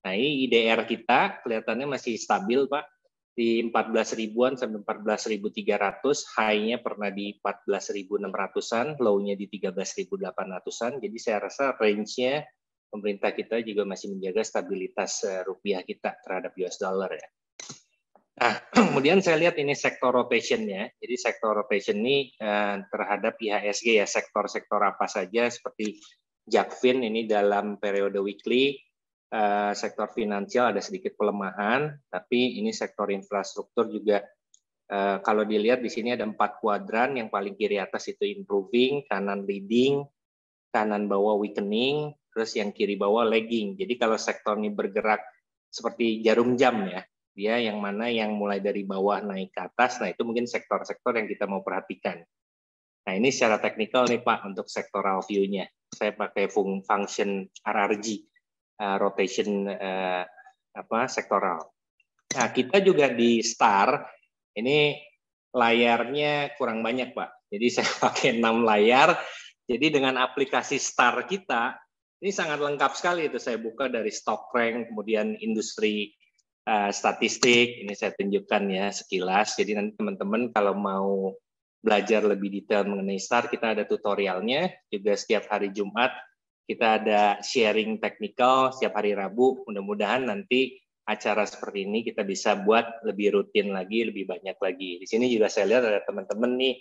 Nah, ini IDR kita kelihatannya masih stabil Pak, di 14.000-an sampai 14.300, high-nya pernah di 14.600-an, low-nya di 13.800-an. Jadi saya rasa range-nya pemerintah kita juga masih menjaga stabilitas rupiah kita terhadap US dollar ya. Nah, kemudian saya lihat ini sektor rotation-nya. Jadi sektor rotation ini terhadap IHSG ya, sektor-sektor apa saja seperti Jakfin ini dalam periode weekly, sektor finansial ada sedikit pelemahan, tapi ini sektor infrastruktur juga kalau dilihat di sini ada 4 kuadran, yang paling kiri atas itu improving, kanan leading, kanan bawah weakening, terus yang kiri bawah lagging. Jadi kalau sektor ini bergerak seperti jarum jam ya, dia yang mana yang mulai dari bawah naik ke atas, nah itu mungkin sektor-sektor yang kita mau perhatikan. Nah ini secara teknikal nih Pak untuk sektoral view-nya. Saya pakai function RRG, rotation sektoral. Nah kita juga di STAR, ini layarnya kurang banyak Pak. Jadi saya pakai 6 layar, jadi dengan aplikasi STAR kita, ini sangat lengkap sekali itu. Saya buka dari stock rank, kemudian industri statistik, ini saya tunjukkan ya sekilas. Jadi nanti teman-teman kalau mau belajar lebih detail mengenai STAR, kita ada tutorialnya. Juga setiap hari Jumat kita ada sharing teknikal, setiap hari Rabu. Mudah-mudahan nanti acara seperti ini kita bisa buat lebih rutin lagi, lebih banyak lagi. Di sini juga saya lihat ada teman-teman nih,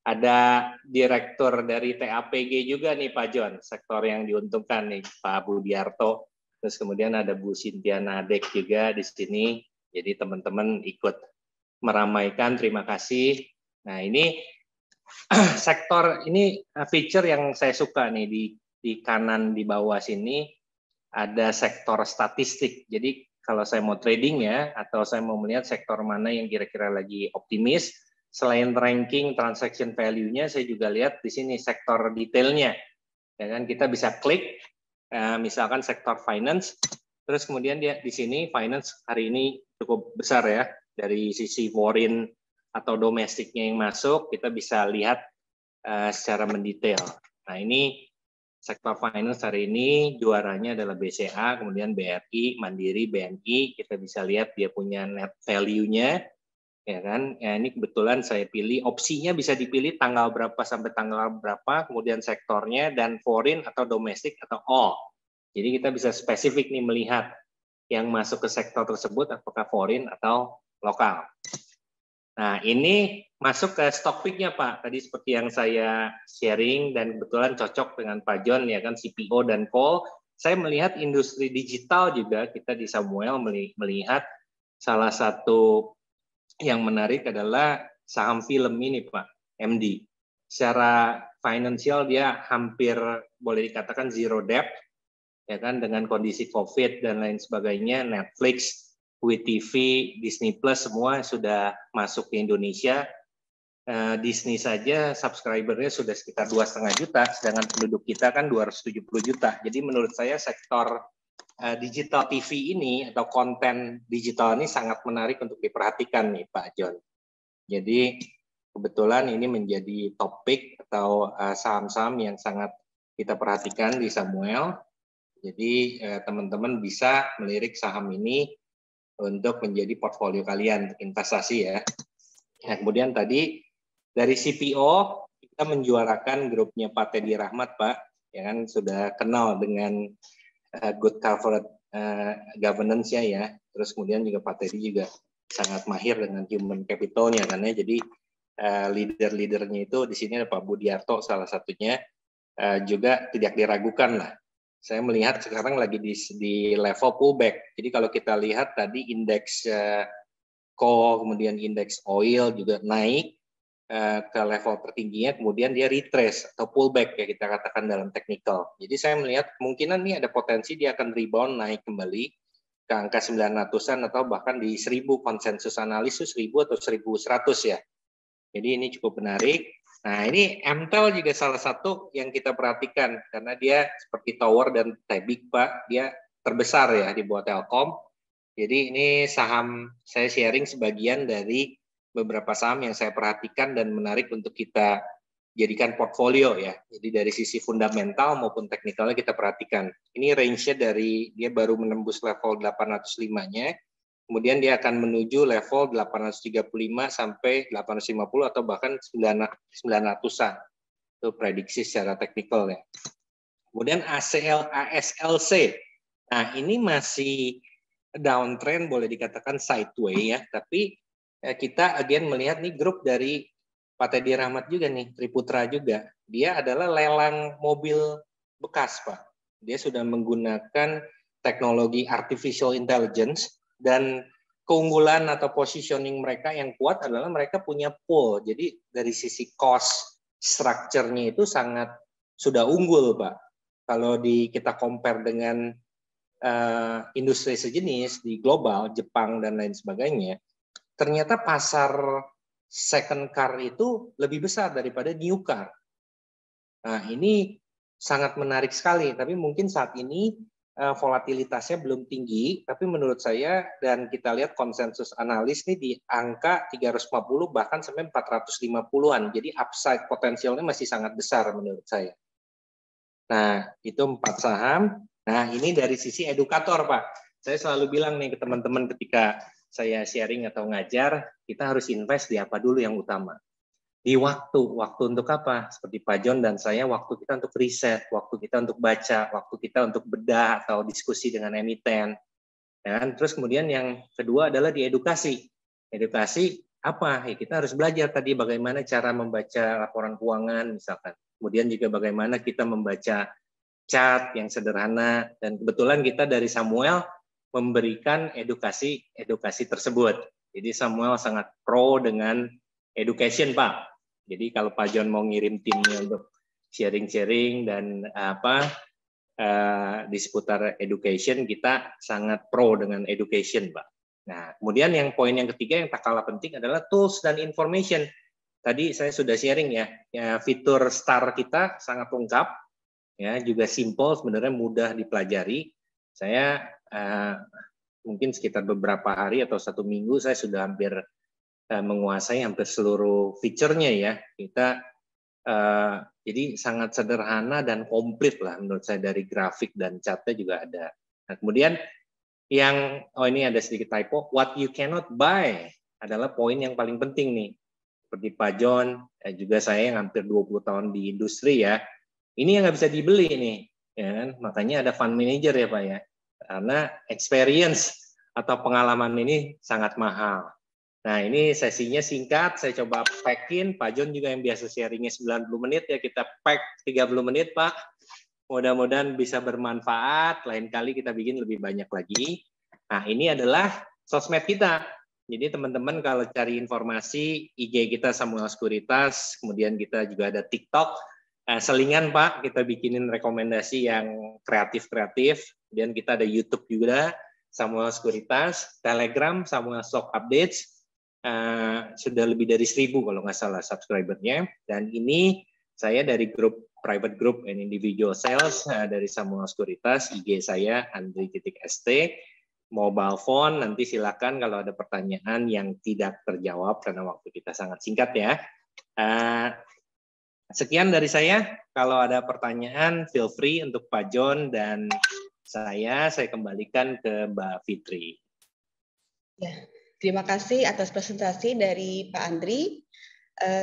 ada direktur dari TAPG juga nih Pak John, sektor yang diuntungkan nih Pak Budiarto. Terus kemudian ada Bu Cynthia Nadek juga di sini. Jadi teman-teman ikut meramaikan, terima kasih. Nah ini sektor ini feature yang saya suka nih di kanan di bawah sini ada sektor statistik. Jadi kalau saya mau trading ya, atau saya mau melihat sektor mana yang kira-kira lagi optimis, selain ranking transaction value-nya, saya juga lihat di sini sektor detailnya. Ya kan, kita bisa klik, misalkan sektor finance, terus kemudian dia di sini finance hari ini cukup besar ya, dari sisi foreign atau domestiknya yang masuk, kita bisa lihat secara mendetail. Nah ini sektor finance hari ini juaranya adalah BCA, kemudian BRI, Mandiri, BNI. Kita bisa lihat dia punya net value-nya, ya kan? Ya, ini kebetulan saya pilih opsinya bisa dipilih tanggal berapa sampai tanggal berapa, kemudian sektornya dan foreign atau domestik atau all. Jadi kita bisa spesifik nih melihat yang masuk ke sektor tersebut apakah foreign atau lokal. Nah, ini masuk ke stock pick-nya, Pak. Tadi seperti yang saya sharing dan kebetulan cocok dengan Pak John, ya kan, CPO dan Call. Saya melihat industri digital juga, kita di Samuel melihat salah satu yang menarik adalah saham film ini, Pak, MD. Secara finansial dia hampir boleh dikatakan zero debt, ya kan, dengan kondisi COVID dan lain sebagainya, Netflix, WeTV, Disney Plus semua sudah masuk ke Indonesia. Disney saja subscribernya sudah sekitar 2,5 juta, sedangkan penduduk kita kan 270 juta. Jadi menurut saya sektor digital TV ini atau konten digital ini sangat menarik untuk diperhatikan nih Pak John. Jadi kebetulan ini menjadi topik atau saham-saham yang sangat kita perhatikan di Samuel. Jadi teman-teman bisa melirik saham ini untuk menjadi portfolio kalian untuk investasi ya. Nah, kemudian tadi dari CPO kita menjuarakan grupnya Pak Teddy Rahmat, Pak, ya kan sudah kenal dengan good corporate governance ya. Terus kemudian juga Pak Teddy juga sangat mahir dengan human capitalnya kan ya. Jadi leader-leadernya itu di sini ada Pak Budiarto salah satunya, juga tidak diragukan lah. Saya melihat sekarang lagi di level pullback. Jadi kalau kita lihat tadi indeks coal, kemudian indeks oil juga naik ke level tertingginya, kemudian dia retrace atau pullback ya kita katakan dalam technical. Jadi saya melihat kemungkinan ini ada potensi dia akan rebound naik kembali ke angka 900-an atau bahkan di 1000, konsensus analis itu 1000 atau 1100 ya. Jadi ini cukup menarik. Nah, ini MTEL juga salah satu yang kita perhatikan karena dia seperti Tower dan Tebik, Pak, dia terbesar ya di bawah Telkom. Jadi ini saham saya sharing sebagian dari beberapa saham yang saya perhatikan dan menarik untuk kita jadikan portfolio ya. Jadi dari sisi fundamental maupun teknikalnya kita perhatikan. Ini range-nya dari dia baru menembus level 805-nya. Kemudian dia akan menuju level 835 sampai 850 atau bahkan 900-an. Itu prediksi secara teknikal ya. Kemudian ASLC. Nah, ini masih downtrend boleh dikatakan sideway ya, tapi kita again melihat nih grup dari Pak Teddy Rahmat juga nih, Triputra juga. Dia adalah lelang mobil bekas, Pak. Dia sudah menggunakan teknologi artificial intelligence. Dan keunggulan atau positioning mereka yang kuat adalah mereka punya pool. Jadi dari sisi cost structure-nya itu sangat sudah unggul, Pak. Kalau kita compare dengan industri sejenis di global, Jepang dan lain sebagainya, ternyata pasar second car itu lebih besar daripada new car. Nah, ini sangat menarik sekali. Tapi mungkin saat ini volatilitasnya belum tinggi, tapi menurut saya dan kita lihat konsensus analis nih di angka 350 bahkan sampai 450-an. Jadi upside potensialnya masih sangat besar menurut saya. Nah, itu 4 saham. Nah, ini dari sisi edukator, Pak. Saya selalu bilang nih ke teman-teman ketika saya sharing atau ngajar, kita harus invest di apa dulu yang utama. Di waktu untuk apa? Seperti Pak John dan saya, waktu kita untuk riset, waktu kita untuk baca, waktu kita untuk bedah atau diskusi dengan emiten. Ya kan? Terus kemudian yang kedua adalah di edukasi. Edukasi apa? Ya, kita harus belajar tadi bagaimana cara membaca laporan keuangan misalkan. Kemudian juga bagaimana kita membaca chart yang sederhana, dan kebetulan kita dari Samuel memberikan edukasi tersebut. Jadi Samuel sangat pro dengan education, Pak. Jadi kalau Pak John mau ngirim timnya untuk sharing-sharing dan di seputar education, kita sangat pro dengan education, Pak. Nah, kemudian yang poin yang ketiga yang tak kalah penting adalah tools dan information. Tadi saya sudah sharing ya fitur STAR kita sangat lengkap, ya juga simple, sebenarnya mudah dipelajari. Saya mungkin sekitar beberapa hari atau 1 minggu saya sudah hampir menguasai hampir seluruh fiturnya ya. Kita jadi sangat sederhana dan komplit lah menurut saya, dari grafik dan chartnya juga ada. Nah, kemudian yang ini ada sedikit typo, what you cannot buy adalah poin yang paling penting nih. Seperti Pak John, juga saya yang hampir 20 tahun di industri ya. Ini yang nggak bisa dibeli nih, ya kan? Makanya ada fund manager ya Pak ya. Karena experience atau pengalaman ini sangat mahal. Nah, ini sesinya singkat, saya coba pack-in. Pak John juga yang biasa sharingnya 90 menit, ya kita pack 30 menit, Pak. Mudah-mudahan bisa bermanfaat, lain kali kita bikin lebih banyak lagi. Nah, ini adalah sosmed kita. Jadi teman-teman kalau cari informasi, IG kita Samuel Sekuritas, kemudian kita juga ada TikTok. Selingan, Pak, kita bikinin rekomendasi yang kreatif-kreatif. Kemudian kita ada YouTube juga, Samuel Sekuritas, Telegram, Samuel Stock Updates. Sudah lebih dari 1.000 kalau nggak salah subscribernya. Dan ini saya dari grup private group and individual sales dari Samuel Sekuritas, IG saya Andri.st. Mobile phone, nanti silakan kalau ada pertanyaan yang tidak terjawab karena waktu kita sangat singkat ya. Sekian dari saya. Kalau ada pertanyaan, feel free untuk Pak John dan saya kembalikan ke Mbak Fitri. Ya, terima kasih atas presentasi dari Pak Andri.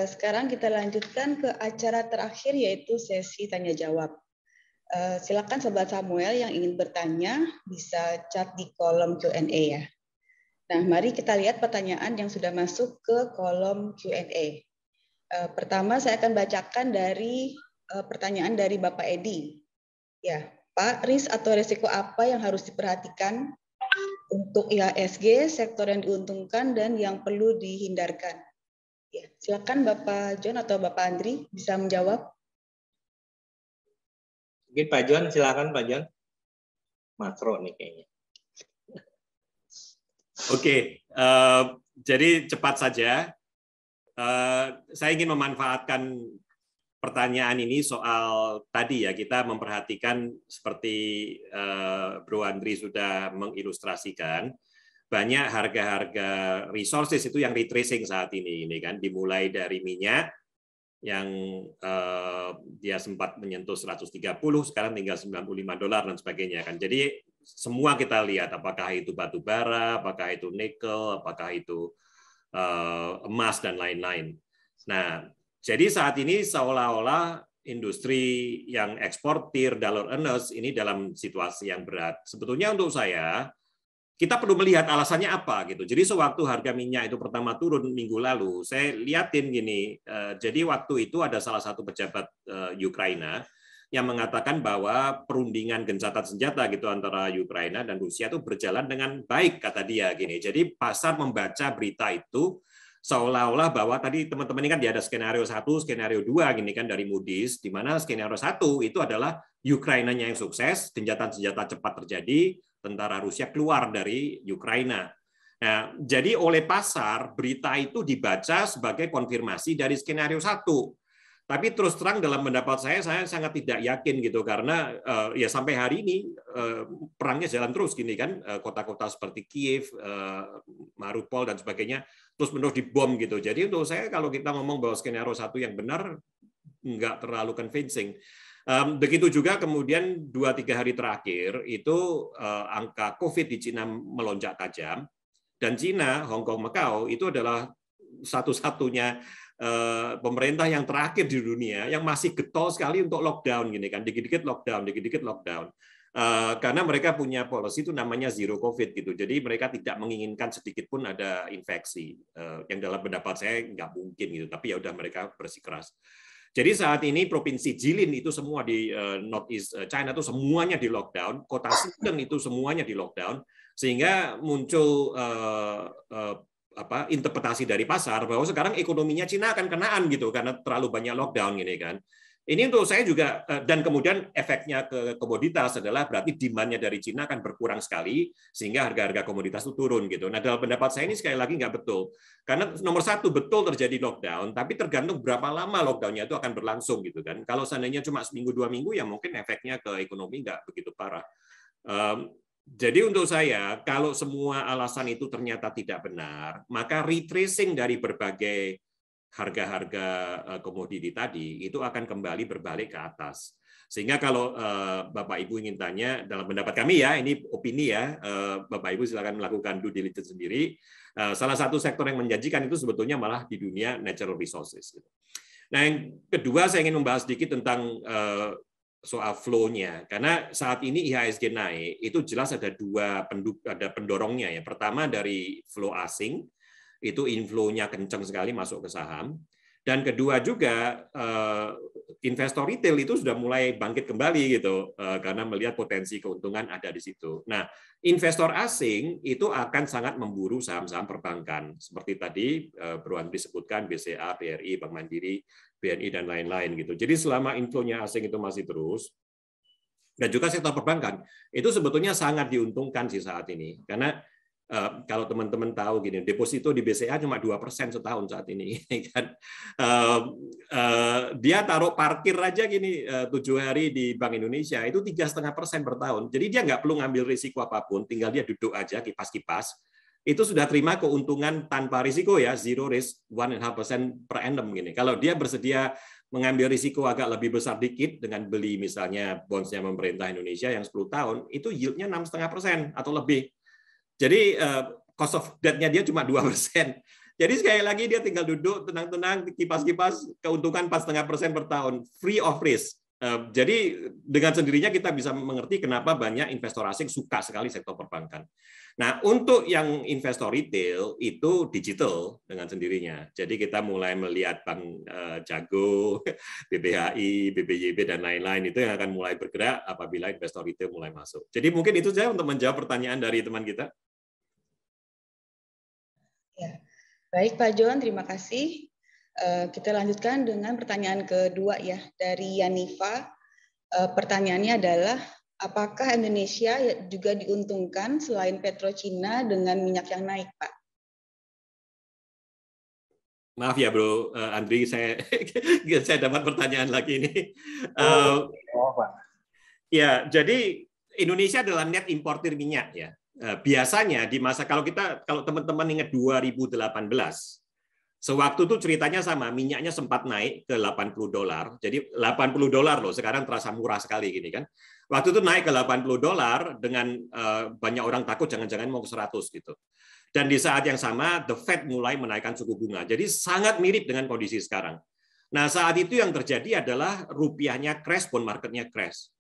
Sekarang kita lanjutkan ke acara terakhir, yaitu sesi tanya jawab. Silakan Sobat Samuel yang ingin bertanya bisa chat di kolom Q&A ya. Nah, mari kita lihat pertanyaan yang sudah masuk ke kolom Q&A. Pertama saya akan bacakan dari pertanyaan dari Bapak Edi. Ya, Pak, risk atau risiko apa yang harus diperhatikan untuk IHSG, sektor yang diuntungkan dan yang perlu dihindarkan? Ya, silakan Bapak John atau Bapak Andri bisa menjawab. Mungkin Pak John, silakan Pak John. Makro nih kayaknya. Oke, jadi cepat saja. Saya ingin memanfaatkan pertanyaan ini soal tadi ya, kita memperhatikan seperti Bro Andri sudah mengilustrasikan, banyak harga-harga resources itu yang retracing saat ini kan, dimulai dari minyak yang dia sempat menyentuh 130, sekarang tinggal $95 dan sebagainya kan. Jadi semua kita lihat, apakah itu batu bara, apakah itu nikel, apakah itu emas dan lain-lain. Nah, jadi saat ini seolah-olah industri yang eksportir, dollar earners ini dalam situasi yang berat. Sebetulnya untuk saya, kita perlu melihat alasannya apa gitu. Jadi sewaktu harga minyak itu pertama turun minggu lalu, saya liatin gini. Jadi waktu itu ada salah satu pejabat Ukraina yang mengatakan bahwa perundingan gencatan senjata gitu antara Ukraina dan Rusia itu berjalan dengan baik, kata dia gini. Jadi pasar membaca berita itu seolah-olah bahwa tadi teman-teman ini kan ada skenario 1, skenario 2 gini kan dari Moody's, di mana skenario 1 itu adalah Ukrainanya yang sukses, gencatan senjata cepat terjadi, tentara Rusia keluar dari Ukraina. Nah, jadi oleh pasar berita itu dibaca sebagai konfirmasi dari skenario 1. Tapi terus terang dalam pendapat saya sangat tidak yakin gitu, karena ya sampai hari ini perangnya jalan terus gini kan, kota-kota seperti Kiev, Mariupol dan sebagainya terus-menerus dibom gitu. Jadi untuk saya kalau kita ngomong bahwa skenario 1 yang benar nggak terlalu convincing. Begitu juga kemudian 2-3 hari terakhir itu angka COVID di Cina melonjak tajam, dan Cina, Hong Kong, Macau itu adalah satu-satunya pemerintah yang terakhir di dunia yang masih getol sekali untuk lockdown gini kan, dikit-dikit lockdown, dikit-dikit lockdown. Karena mereka punya policy itu namanya zero COVID gitu. Jadi mereka tidak menginginkan sedikit pun ada infeksi. Yang dalam pendapat saya nggak mungkin gitu. Tapi ya udah mereka bersikeras. Jadi saat ini provinsi Jilin itu semua di Northeast China itu semuanya di lockdown, kota Shenzhen itu semuanya di lockdown, sehingga muncul interpretasi dari pasar bahwa sekarang ekonominya Cina akan kenaan gitu karena terlalu banyak lockdown gini kan. Ini untuk saya juga, dan kemudian efeknya ke komoditas adalah berarti demand-nya dari Cina akan berkurang sekali, sehingga harga-harga komoditas itu turun gitu. Nah, dalam pendapat saya ini sekali lagi nggak betul. Karena nomor satu, betul terjadi lockdown, tapi tergantung berapa lama lockdown-nya itu akan berlangsung gitu kan. Kalau seandainya cuma seminggu, 2 minggu, ya mungkin efeknya ke ekonomi nggak begitu parah. Jadi untuk saya, kalau semua alasan itu ternyata tidak benar, maka retracing dari berbagai harga-harga komoditi tadi itu akan kembali berbalik ke atas. Sehingga kalau Bapak Ibu ingin tanya, dalam pendapat kami ya, ini opini ya, Bapak Ibu silakan melakukan due diligence sendiri. Salah satu sektor yang menjanjikan itu sebetulnya malah di dunia natural resources. Nah, yang kedua saya ingin membahas sedikit tentang soal flow-nya. Karena saat ini IHSG naik, itu jelas ada ada pendorongnya ya. Pertama dari flow asing, itu inflow-nya kencang sekali masuk ke saham. Dan kedua juga investor retail itu sudah mulai bangkit kembali gitu karena melihat potensi keuntungan ada di situ. Nah, investor asing itu akan sangat memburu saham-saham perbankan seperti tadi Bro Andri sebutkan BCA, BRI, Bank Mandiri, BNI dan lain-lain gitu. Jadi selama inflow-nya asing itu masih terus dan juga sektor perbankan itu sebetulnya sangat diuntungkan sih saat ini karena kalau teman-teman tahu gini, deposito di BCA cuma 2% setahun saat ini, kan? Dia taruh parkir aja gini 7 hari di Bank Indonesia itu 3,5% per tahun. Jadi dia nggak perlu ngambil risiko apapun, tinggal dia duduk aja kipas-kipas, itu sudah terima keuntungan tanpa risiko ya, zero risk 1,5% per annum gini. Kalau dia bersedia mengambil risiko agak lebih besar dikit dengan beli misalnya bondsnya pemerintah Indonesia yang 10 tahun, itu yield-nya 6,5% atau lebih. Jadi cost of debt-nya dia cuma 2%. Jadi sekali lagi dia tinggal duduk tenang-tenang kipas-kipas keuntungan 4,5% per tahun, free of risk. Jadi dengan sendirinya kita bisa mengerti kenapa banyak investor asing suka sekali sektor perbankan. Nah, untuk yang investor retail itu digital dengan sendirinya. Jadi kita mulai melihat Bank Jago, BBHI, BBYB dan lain-lain itu yang akan mulai bergerak apabila investor retail mulai masuk. Jadi mungkin itu saja untuk menjawab pertanyaan dari teman kita. Ya. Baik Pak John, terima kasih. Kita lanjutkan dengan pertanyaan kedua ya dari Yanifa. Pertanyaannya adalah apakah Indonesia juga diuntungkan selain PetroChina dengan minyak yang naik, Pak? Maaf ya Bro Andri, saya dapat pertanyaan lagi ini. Ya, jadi Indonesia adalah net importir minyak ya. Biasanya di masa kalau teman-teman ingat 2018, sewaktu itu ceritanya sama, minyaknya sempat naik ke $80. Jadi $80 loh, sekarang terasa murah sekali gini kan. Waktu itu naik ke $80 dengan banyak orang takut jangan-jangan mau ke 100 gitu. Dan di saat yang sama The Fed mulai menaikkan suku bunga. Jadi sangat mirip dengan kondisi sekarang. Nah, saat itu yang terjadi adalah rupiahnya crash, bond marketnya crash.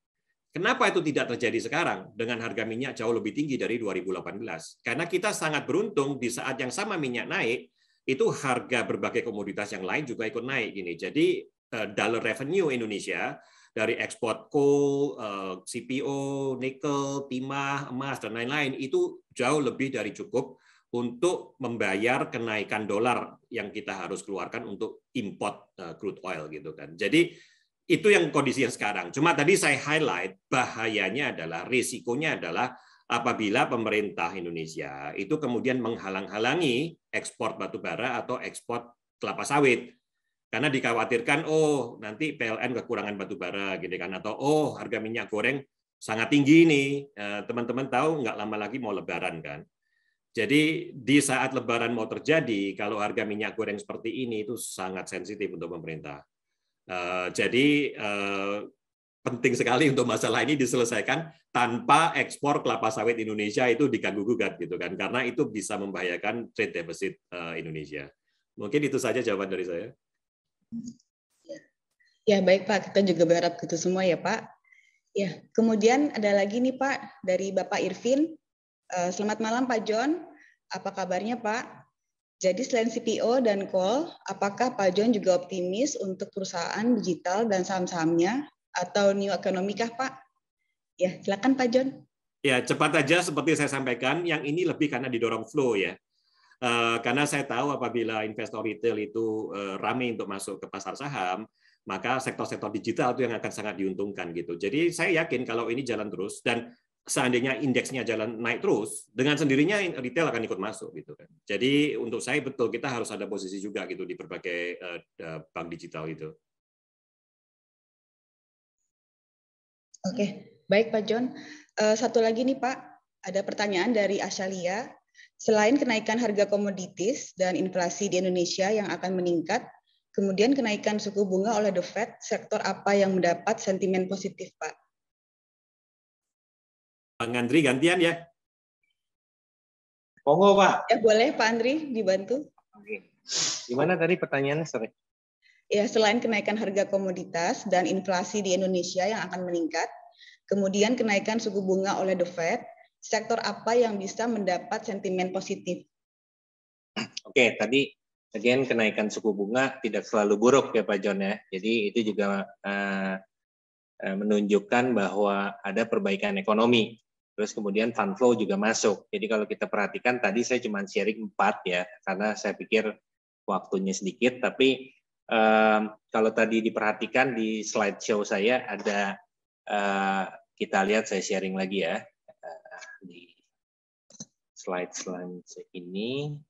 Kenapa itu tidak terjadi sekarang dengan harga minyak jauh lebih tinggi dari 2018? Karena kita sangat beruntung di saat yang sama minyak naik, itu harga berbagai komoditas yang lain juga ikut naik gini. Jadi dollar revenue Indonesia dari ekspor coal, CPO, nikel, timah, emas dan lain-lain itu jauh lebih dari cukup untuk membayar kenaikan dolar yang kita harus keluarkan untuk import crude oil gitu kan. Jadi itu yang kondisi yang sekarang. Cuma tadi saya highlight bahayanya adalah risikonya adalah apabila pemerintah Indonesia itu kemudian menghalang-halangi ekspor batu bara atau ekspor kelapa sawit. Karena dikhawatirkan nanti PLN kekurangan batu bara gitu kan, atau harga minyak goreng sangat tinggi nih. Teman-teman tahu nggak lama lagi mau lebaran kan. Jadi di saat lebaran mau terjadi kalau harga minyak goreng seperti ini itu sangat sensitif untuk pemerintah. Jadi penting sekali untuk masalah ini diselesaikan tanpa ekspor kelapa sawit Indonesia itu diganggu-gugat gitu kan, karena itu bisa membahayakan trade deficit Indonesia. Mungkin itu saja jawaban dari saya. Ya baik Pak, kita juga berharap gitu semua ya Pak. Ya, kemudian ada lagi nih Pak dari Bapak Irvin. Selamat malam Pak John, apa kabarnya Pak? Jadi selain CPO dan call, apakah Pak John juga optimis untuk perusahaan digital dan saham-sahamnya atau new economy kah Pak? Ya, silakan Pak John. Ya, cepat aja seperti saya sampaikan, yang ini lebih karena didorong flow ya. Karena saya tahu apabila investor retail itu ramai untuk masuk ke pasar saham, maka sektor-sektor digital itu yang akan sangat diuntungkan gitu. Jadi saya yakin kalau ini jalan terus dan seandainya indeksnya jalan naik terus, dengan sendirinya retail akan ikut masuk gitu kan. Jadi untuk saya betul kita harus ada posisi juga gitu di berbagai bank digital itu. Oke, baik Pak John. Satu lagi nih Pak, ada pertanyaan dari Ashalia. Selain kenaikan harga komoditis dan inflasi di Indonesia yang akan meningkat, kemudian kenaikan suku bunga oleh The Fed, sektor apa yang mendapat sentimen positif Pak? Bang Andri gantian ya. Monggo Pak. Ya boleh Pak Andri dibantu. Oke. Gimana tadi pertanyaannya? Sorry. Ya, selain kenaikan harga komoditas dan inflasi di Indonesia yang akan meningkat, kemudian kenaikan suku bunga oleh The Fed, sektor apa yang bisa mendapat sentimen positif? Oke, tadi again kenaikan suku bunga tidak selalu buruk ya Pak John ya. Jadi itu juga menunjukkan bahwa ada perbaikan ekonomi. Terus kemudian fund flow juga masuk. Jadi kalau kita perhatikan tadi saya cuma sharing 4 ya, karena saya pikir waktunya sedikit. Tapi kalau tadi diperhatikan di slideshow saya ada, kita lihat saya sharing lagi ya di slide selanjutnya ini.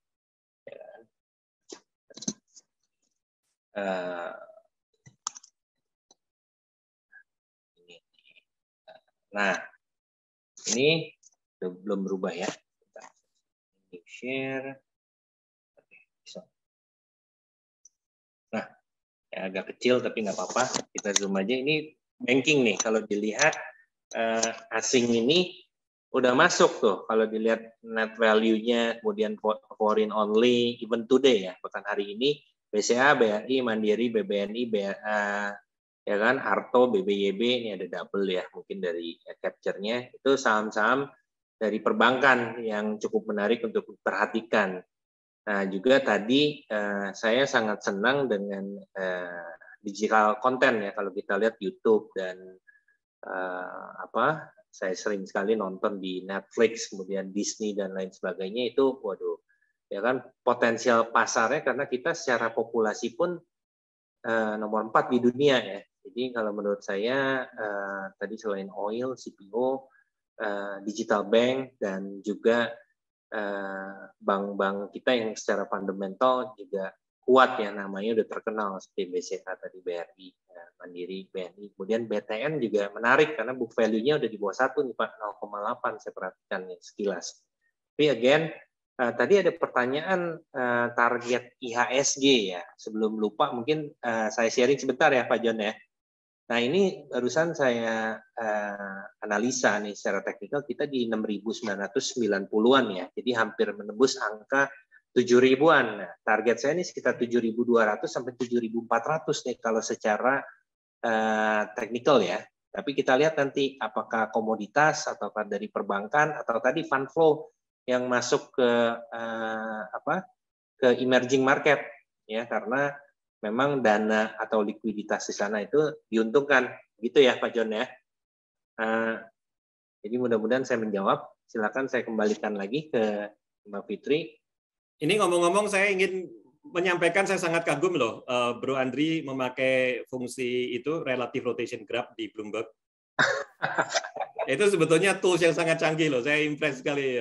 Nah, ini belum berubah ya. Ini share. Nah, ya agak kecil tapi nggak apa-apa. Kita zoom aja. Ini banking nih. Kalau dilihat asing ini udah masuk tuh. Kalau dilihat net value-nya, kemudian foreign only, even today ya, bahkan hari ini BCA, BRI, Mandiri, BBNI, ya kan, Harto, BBYB, ini ada double ya mungkin dari capture-nya. Itu saham-saham dari perbankan yang cukup menarik untuk diperhatikan. Nah, juga tadi saya sangat senang dengan digital content ya, kalau kita lihat YouTube dan saya sering sekali nonton di Netflix, kemudian Disney dan lain sebagainya, itu waduh, ya kan, potensial pasarnya karena kita secara populasi pun nomor 4 di dunia ya. Jadi kalau menurut saya tadi selain oil, CPO, digital bank, dan juga bank-bank kita yang secara fundamental juga kuat ya, namanya udah terkenal seperti BCA tadi, BRI, Mandiri, BNI. Kemudian BTN juga menarik karena book value-nya udah di bawah 1 nih Pak, 0,8 saya perhatikan nih sekilas. Tapi again, tadi ada pertanyaan target IHSG ya. Sebelum lupa mungkin saya sharing sebentar ya Pak John ya. Nah ini barusan saya analisa nih secara teknikal, kita di 6.990-an ya. Jadi hampir menembus angka 7.000-an. Nah, target saya ini sekitar 7.200 sampai 7.400 nih kalau secara teknikal ya. Tapi kita lihat nanti apakah komoditas ataukah dari perbankan atau tadi fund flow yang masuk ke ke emerging market ya, karena memang dana atau likuiditas di sana itu diuntungkan, gitu ya Pak John ya. Jadi mudah-mudahan saya menjawab. Silakan saya kembalikan lagi ke Mbak Fitri. Ini ngomong-ngomong saya ingin menyampaikan saya sangat kagum loh, Bro Andri memakai fungsi itu relative rotation graph di Bloomberg. Itu sebetulnya tools yang sangat canggih loh. Saya impress sekali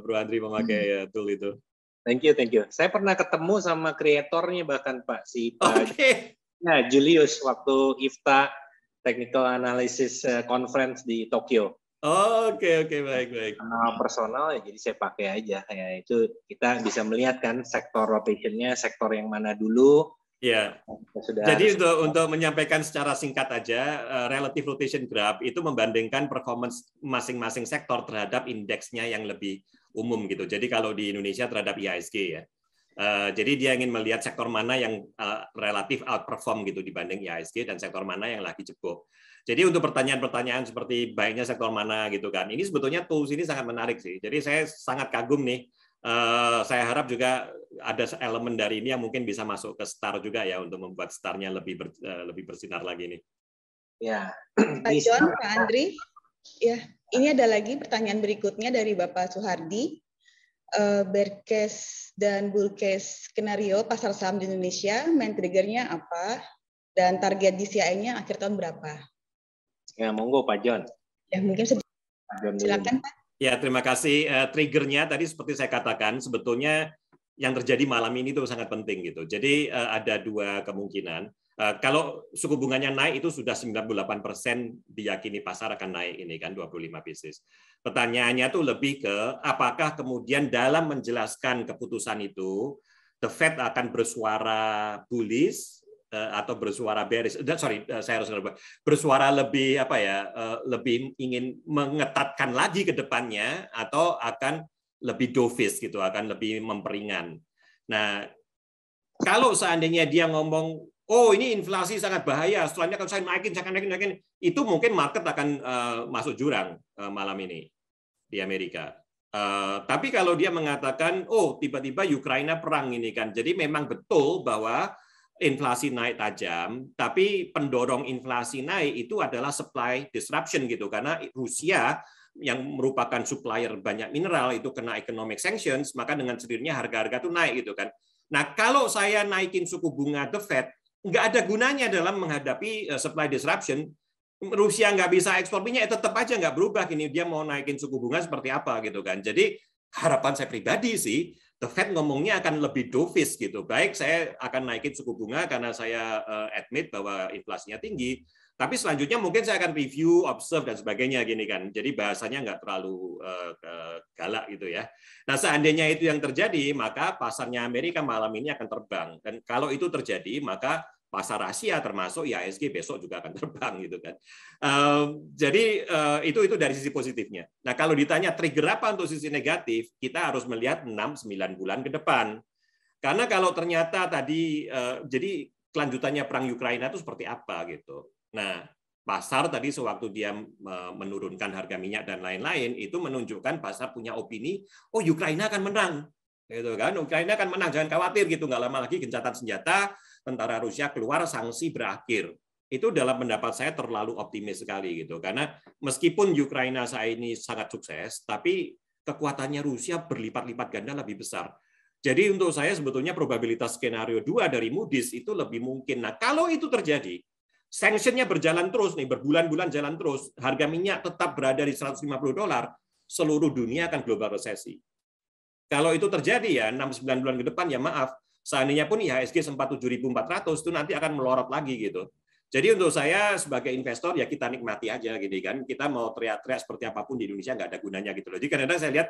Bro Andri memakai tool itu. Thank you. Saya pernah ketemu sama kreatornya bahkan Pak, si Pak Julius waktu IFTA Technical Analysis Conference di Tokyo. Oke, baik. Personal ya, jadi saya pakai aja. Ya, itu kita bisa melihat kan sektor rotation-nya, sektor yang mana dulu. Ya. Jadi untuk menyampaikan secara singkat aja, relative rotation graph itu membandingkan performance masing-masing sektor terhadap indeksnya yang lebih umum gitu. Jadi kalau di Indonesia terhadap IHSG ya. Jadi dia ingin melihat sektor mana yang relatif outperform gitu dibanding IHSG dan sektor mana yang lagi jebol. Jadi untuk pertanyaan-pertanyaan seperti baiknya sektor mana gitu kan, ini sebetulnya tools ini sangat menarik sih. Jadi saya sangat kagum nih. Saya harap juga ada elemen dari ini yang mungkin bisa masuk ke STAR juga ya untuk membuat STAR-nya lebih bersinar lagi nih. Ya. Pak John, Pak Andri, ya ini ada lagi pertanyaan berikutnya dari Bapak Suhardi. Bear case dan bull case skenario pasar saham di Indonesia, main triggernya apa? Dan target DCI-nya akhir tahun berapa? Ya, monggo Pak John. Ya, mungkin silakan Pak. Ya, terima kasih. Triggernya tadi seperti saya katakan, sebetulnya yang terjadi malam ini itu sangat penting gitu. Jadi ada dua kemungkinan. Kalau suku bunganya naik itu sudah 98% diyakini pasar akan naik ini kan 25 basis. Pertanyaannya tuh lebih ke apakah kemudian dalam menjelaskan keputusan itu the Fed akan bersuara bullish atau bersuara bearish. Saya harus bersuara lebih lebih ingin mengetatkan lagi ke depannya atau akan lebih dovish gitu, akan lebih memperingan. Nah, kalau seandainya dia ngomong, oh ini inflasi sangat bahaya, setelahnya kalau saya naikin, itu mungkin market akan masuk jurang malam ini di Amerika. Tapi kalau dia mengatakan, oh tiba-tiba Ukraina perang ini kan, jadi memang betul bahwa inflasi naik tajam, tapi pendorong inflasi naik itu adalah supply disruption gitu, karena Rusia yang merupakan supplier banyak mineral itu kena economic sanctions, maka dengan sendirinya harga-harga itu naik gitu kan. Nah, kalau saya naikin suku bunga The Fed, nggak ada gunanya dalam menghadapi supply disruption. Rusia nggak bisa ekspor minyak, tetap aja nggak berubah. Ini dia mau naikin suku bunga seperti apa gitu kan. Jadi harapan saya pribadi sih, The Fed ngomongnya akan lebih dovish gitu. Baik, saya akan naikin suku bunga karena saya admit bahwa inflasinya tinggi. Tapi selanjutnya mungkin saya akan review, observe, dan sebagainya gini kan. Jadi bahasanya nggak terlalu galak gitu ya. Nah, seandainya itu yang terjadi, maka pasarnya Amerika malam ini akan terbang. Dan kalau itu terjadi, maka pasar Asia termasuk IHSG besok juga akan terbang gitu kan. Jadi itu dari sisi positifnya. Nah, kalau ditanya trigger apa untuk sisi negatif, kita harus melihat 6-9 bulan ke depan. Karena kalau ternyata tadi jadi kelanjutannya perang Ukraina itu seperti apa gitu. Nah, pasar tadi sewaktu dia menurunkan harga minyak dan lain-lain itu menunjukkan pasar punya opini, oh Ukraina akan menang. Gitu kan. Ukraina akan menang, jangan khawatir gitu, nggak lama lagi gencatan senjata, tentara Rusia keluar, sanksi berakhir. Itu dalam pendapat saya terlalu optimis sekali gitu, karena meskipun Ukraina saat ini sangat sukses, tapi kekuatannya Rusia berlipat-lipat ganda lebih besar. Jadi untuk saya sebetulnya probabilitas skenario 2 dari Moody's itu lebih mungkin. Nah, kalau itu terjadi, sanctionnya berjalan terus nih, berbulan-bulan jalan terus, harga minyak tetap berada di $150, seluruh dunia akan global resesi. Kalau itu terjadi ya 6-9 bulan ke depan ya maaf, seandainya pun IHSG sempat 7.400 itu nanti akan melorot lagi gitu. Jadi untuk saya sebagai investor ya kita nikmati aja gitu kan. Kita mau teriak-teriak seperti apapun di Indonesia nggak ada gunanya gitu loh. Jadi kadang-kadang saya lihat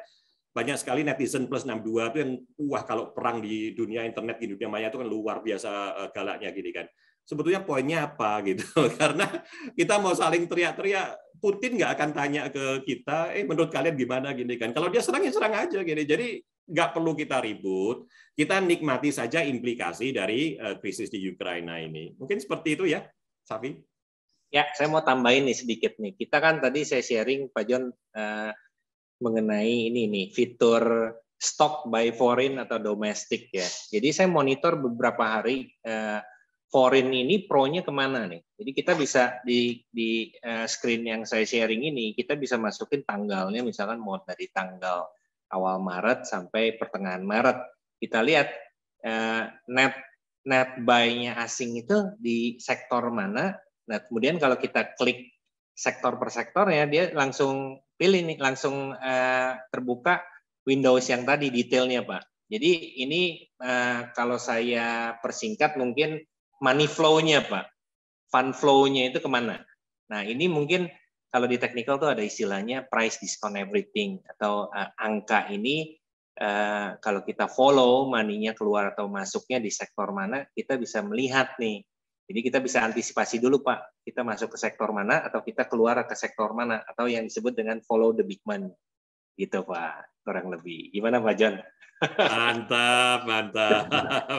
banyak sekali netizen plus 62 itu yang wah kalau perang di dunia internet di dunia maya itu kan luar biasa galaknya gitu kan. Sebetulnya poinnya apa gitu. Karena kita mau saling teriak-teriak, Putin nggak akan tanya ke kita, menurut kalian gimana gini kan. Kalau dia serang ya serang aja gini. Jadi nggak perlu kita ribut, kita nikmati saja implikasi dari krisis di Ukraina ini. Mungkin seperti itu ya, Safi. Ya, saya mau tambahin nih sedikit nih. Kita kan tadi saya sharing Pak John mengenai ini nih fitur stock by foreign atau domestic ya. Jadi saya monitor beberapa hari foreign ini pro-nya kemana nih. Jadi kita bisa di screen yang saya sharing ini kita bisa masukin tanggalnya, misalkan mau dari tanggal awal Maret sampai pertengahan Maret. Kita lihat net buy-nya asing itu di sektor mana. Nah, kemudian kalau kita klik sektor per sektornya, dia langsung pilih nih, langsung terbuka Windows yang tadi detailnya Pak. Jadi ini kalau saya persingkat mungkin money flow-nya Pak, fund flow-nya itu kemana. Nah ini mungkin kalau di technical tuh ada istilahnya price discount everything, atau angka ini kalau kita follow money-nya keluar atau masuknya di sektor mana, kita bisa melihat nih. Jadi kita bisa antisipasi dulu Pak, kita masuk ke sektor mana atau kita keluar ke sektor mana, atau yang disebut dengan follow the big money. Gitu Pak, kurang lebih. Gimana Pak John? Mantap, mantap.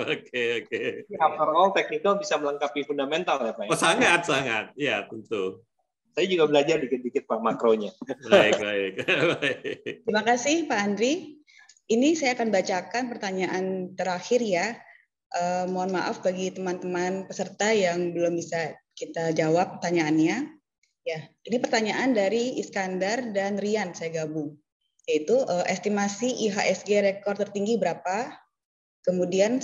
Oke. After all, technical bisa melengkapi fundamental ya Pak ya? Oh, sangat. Ya, tentu. Saya juga belajar dikit-dikit Pak makronya. Baik. Terima kasih Pak Andri. Ini saya akan bacakan pertanyaan terakhir ya. Mohon maaf bagi teman-teman peserta yang belum bisa kita jawab pertanyaannya. Ya, ini pertanyaan dari Iskandar dan Rian saya gabung. Yaitu estimasi IHSG rekor tertinggi berapa? Kemudian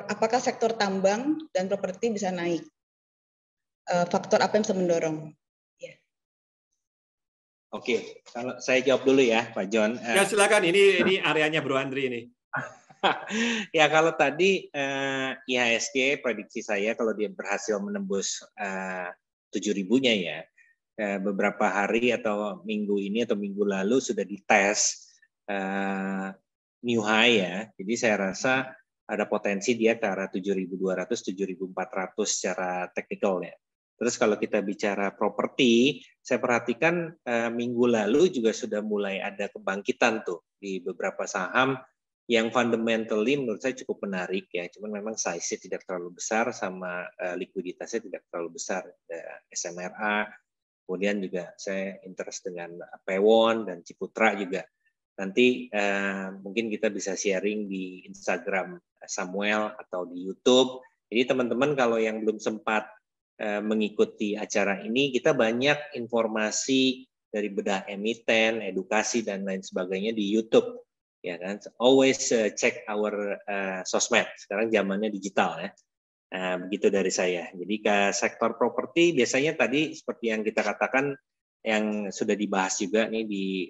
apakah sektor tambang dan properti bisa naik? Faktor apa yang bisa mendorong? Ya. Oke, kalau saya jawab dulu ya Pak John. Ya silakan, ini areanya Bro Andri ini. Ya kalau tadi IHSG prediksi saya kalau dia berhasil menembus 7.000-nya ya, beberapa hari atau minggu ini atau minggu lalu sudah dites new high ya. Jadi saya rasa ada potensi dia ke arah 7.200, 7.400 secara teknikal ya. Terus kalau kita bicara properti, saya perhatikan minggu lalu juga sudah mulai ada kebangkitan tuh di beberapa saham yang fundamentally menurut saya cukup menarik ya. Cuman memang size-nya tidak terlalu besar sama likuiditasnya tidak terlalu besar. SMRA, kemudian juga saya interest dengan Pewon dan Ciputra juga. Nanti mungkin kita bisa sharing di Instagram Samuel atau di YouTube. Jadi teman-teman kalau yang belum sempat mengikuti acara ini, kita banyak informasi dari bedah emiten, edukasi dan lain sebagainya di YouTube. Ya kan, always check our sosmed. Sekarang zamannya digital ya. Begitu dari saya. Jadi ke sektor properti biasanya tadi seperti yang kita katakan yang sudah dibahas juga nih di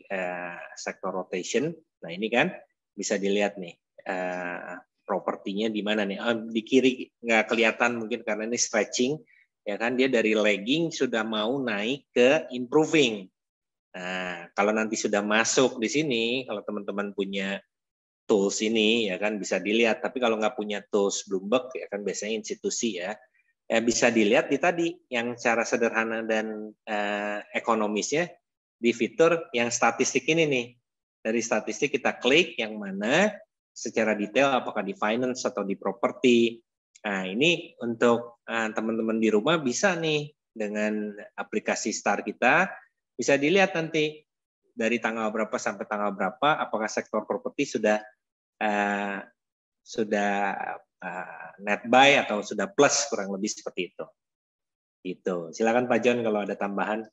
sektor rotation. Nah ini kan bisa dilihat nih propertinya di mana nih. Di kiri nggak kelihatan mungkin karena ini stretching. Ya kan dia dari lagging sudah mau naik ke improving. Nah kalau nanti sudah masuk di sini, kalau teman-teman punya tools ini ya kan bisa dilihat, tapi kalau nggak punya tools Bloomberg ya kan biasanya institusi ya bisa dilihat di tadi yang cara sederhana dan ekonomisnya di fitur yang statistik ini nih. Dari statistik kita klik yang mana secara detail apakah di finance atau di properti. Nah ini untuk teman-teman di rumah bisa nih dengan aplikasi Star kita bisa dilihat nanti dari tanggal berapa sampai tanggal berapa apakah sektor properti sudah net buy atau sudah plus kurang lebih seperti itu. Gitu. Silakan Pak John kalau ada tambahan.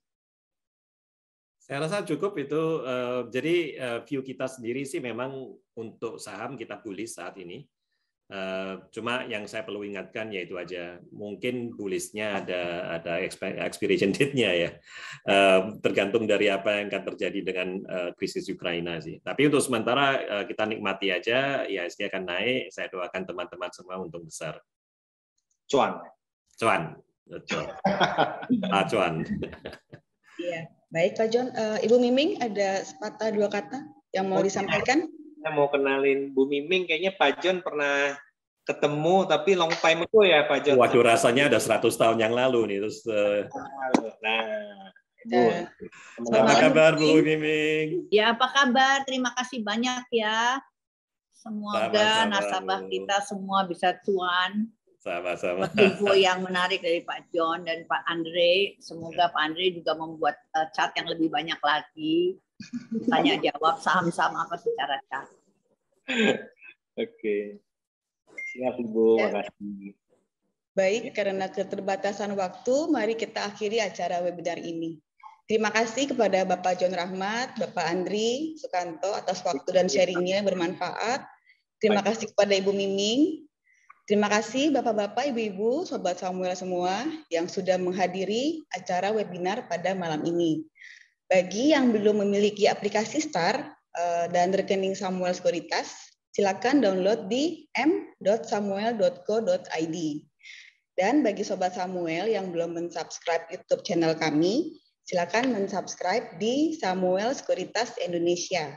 Saya rasa cukup itu. Jadi view kita sendiri sih memang untuk saham kita bullish saat ini. Cuma yang saya perlu ingatkan yaitu aja mungkin bullishnya ada expiration date-nya ya, tergantung dari apa yang akan terjadi dengan krisis Ukraina sih. Tapi untuk sementara kita nikmati aja, IHSG akan naik. Saya doakan teman-teman semua untung besar. Cuan. Betul. Cuan. Iya, baik Pak John. Ibu Miming ada sepatah dua kata yang mau disampaikan? Saya mau kenalin Bu Miming, kayaknya Pak John pernah ketemu tapi long time ago ya Pak John. Waduh, rasanya ada 100 tahun yang lalu nih. Terus apa kabar Bu Miming? Ya, apa kabar? Terima kasih banyak ya. Semoga nasabah kita semua bisa cuan. Sama-sama. Info yang menarik dari Pak John dan Pak Andre. Semoga Pak Andre juga membuat chat yang lebih banyak lagi. Tanya jawab saham-saham apa secara chat. Oke. Siap Ibu, makasih. Baik, karena keterbatasan waktu, mari kita akhiri acara webinar ini. Terima kasih kepada Bapak John Rahmat, Bapak Andri Sukanto atas waktu dan sharingnya bermanfaat. Terima kasih kepada Ibu Miming. Terima kasih Bapak-Bapak, Ibu-Ibu, Sobat Samuel semua yang sudah menghadiri acara webinar pada malam ini. Bagi yang belum memiliki aplikasi Star dan rekening Samuel Sekuritas, silakan download di m.samuel.co.id. Dan bagi Sobat Samuel yang belum mensubscribe YouTube channel kami, silakan mensubscribe di Samuel Sekuritas Indonesia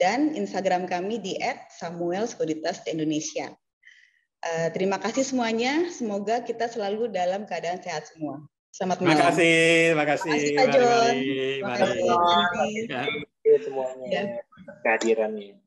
dan Instagram kami di @samuelsekuritas_indonesia. Terima kasih semuanya. Semoga kita selalu dalam keadaan sehat semua. Selamat malam. Terima kasih. Terima kasih Pak John. Mari. Terima kasih. Semuanya. kehadirannya.